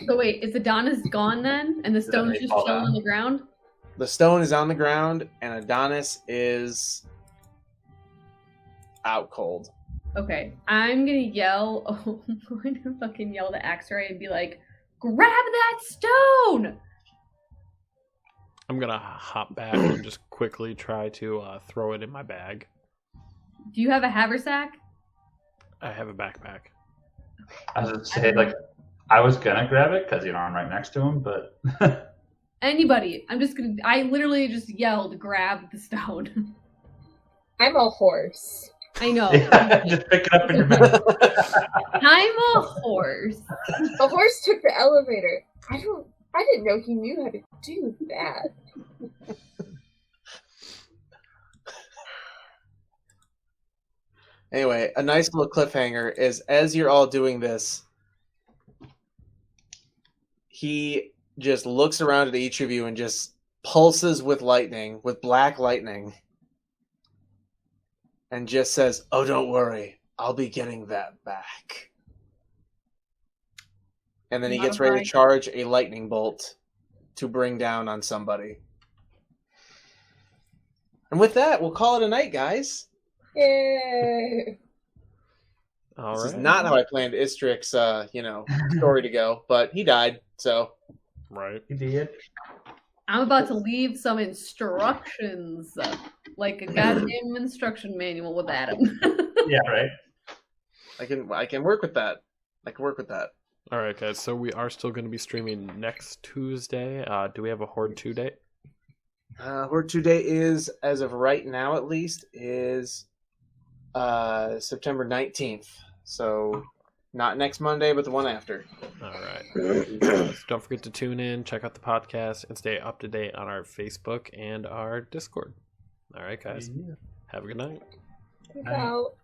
Speaker 2: So wait, is Adonis gone then? And the
Speaker 1: that
Speaker 2: stone's
Speaker 1: make
Speaker 2: just
Speaker 1: fall
Speaker 2: chilling
Speaker 1: down?
Speaker 2: on the ground?
Speaker 3: The stone is on the ground, and Adonis is out cold.
Speaker 2: Okay, I'm gonna yell. Oh, I'm going to fucking yell to X-Ray and be like, "Grab that stone!"
Speaker 4: I'm gonna hop back and just quickly try to throw it in my bag.
Speaker 2: Do you have a haversack?
Speaker 4: I have a backpack.
Speaker 1: I was gonna say, like, I was gonna grab it because, you know, I'm right next to him, but
Speaker 2: Anybody? I literally just yelled, "Grab the stone!"
Speaker 5: I'm a horse.
Speaker 2: I know.
Speaker 1: just pick it up in your mouth.
Speaker 2: I'm a horse.
Speaker 5: The horse took the elevator. I I didn't know he knew how to do that.
Speaker 3: Anyway, a nice little cliffhanger is as you're all doing this, he just looks around at each of you and just pulses with lightning, with black lightning, and just says, "Oh, don't worry. I'll be getting that back." And then he gets ready to charge a lightning bolt to bring down on somebody. And with that, we'll call it a night, guys.
Speaker 5: Yay!
Speaker 4: All
Speaker 3: This
Speaker 4: right.
Speaker 3: is not how I planned Istrik's, story to go, but he died, so.
Speaker 4: Right.
Speaker 1: You did.
Speaker 2: I'm about to leave some instructions, like a goddamn instruction manual with Adam.
Speaker 1: Yeah, right.
Speaker 3: I can work with that.
Speaker 4: All right, guys. So we are still going to be streaming next Tuesday. Do we have a Hoard 2 date?
Speaker 3: Hoard 2 Day is, as of right now at least, is September 19th. So not next Monday, but the one after.
Speaker 4: All right. So don't forget to tune in, check out the podcast, and stay up to date on our Facebook and our Discord. All right, guys.
Speaker 1: Yeah.
Speaker 4: Have a good night.
Speaker 5: Peace out.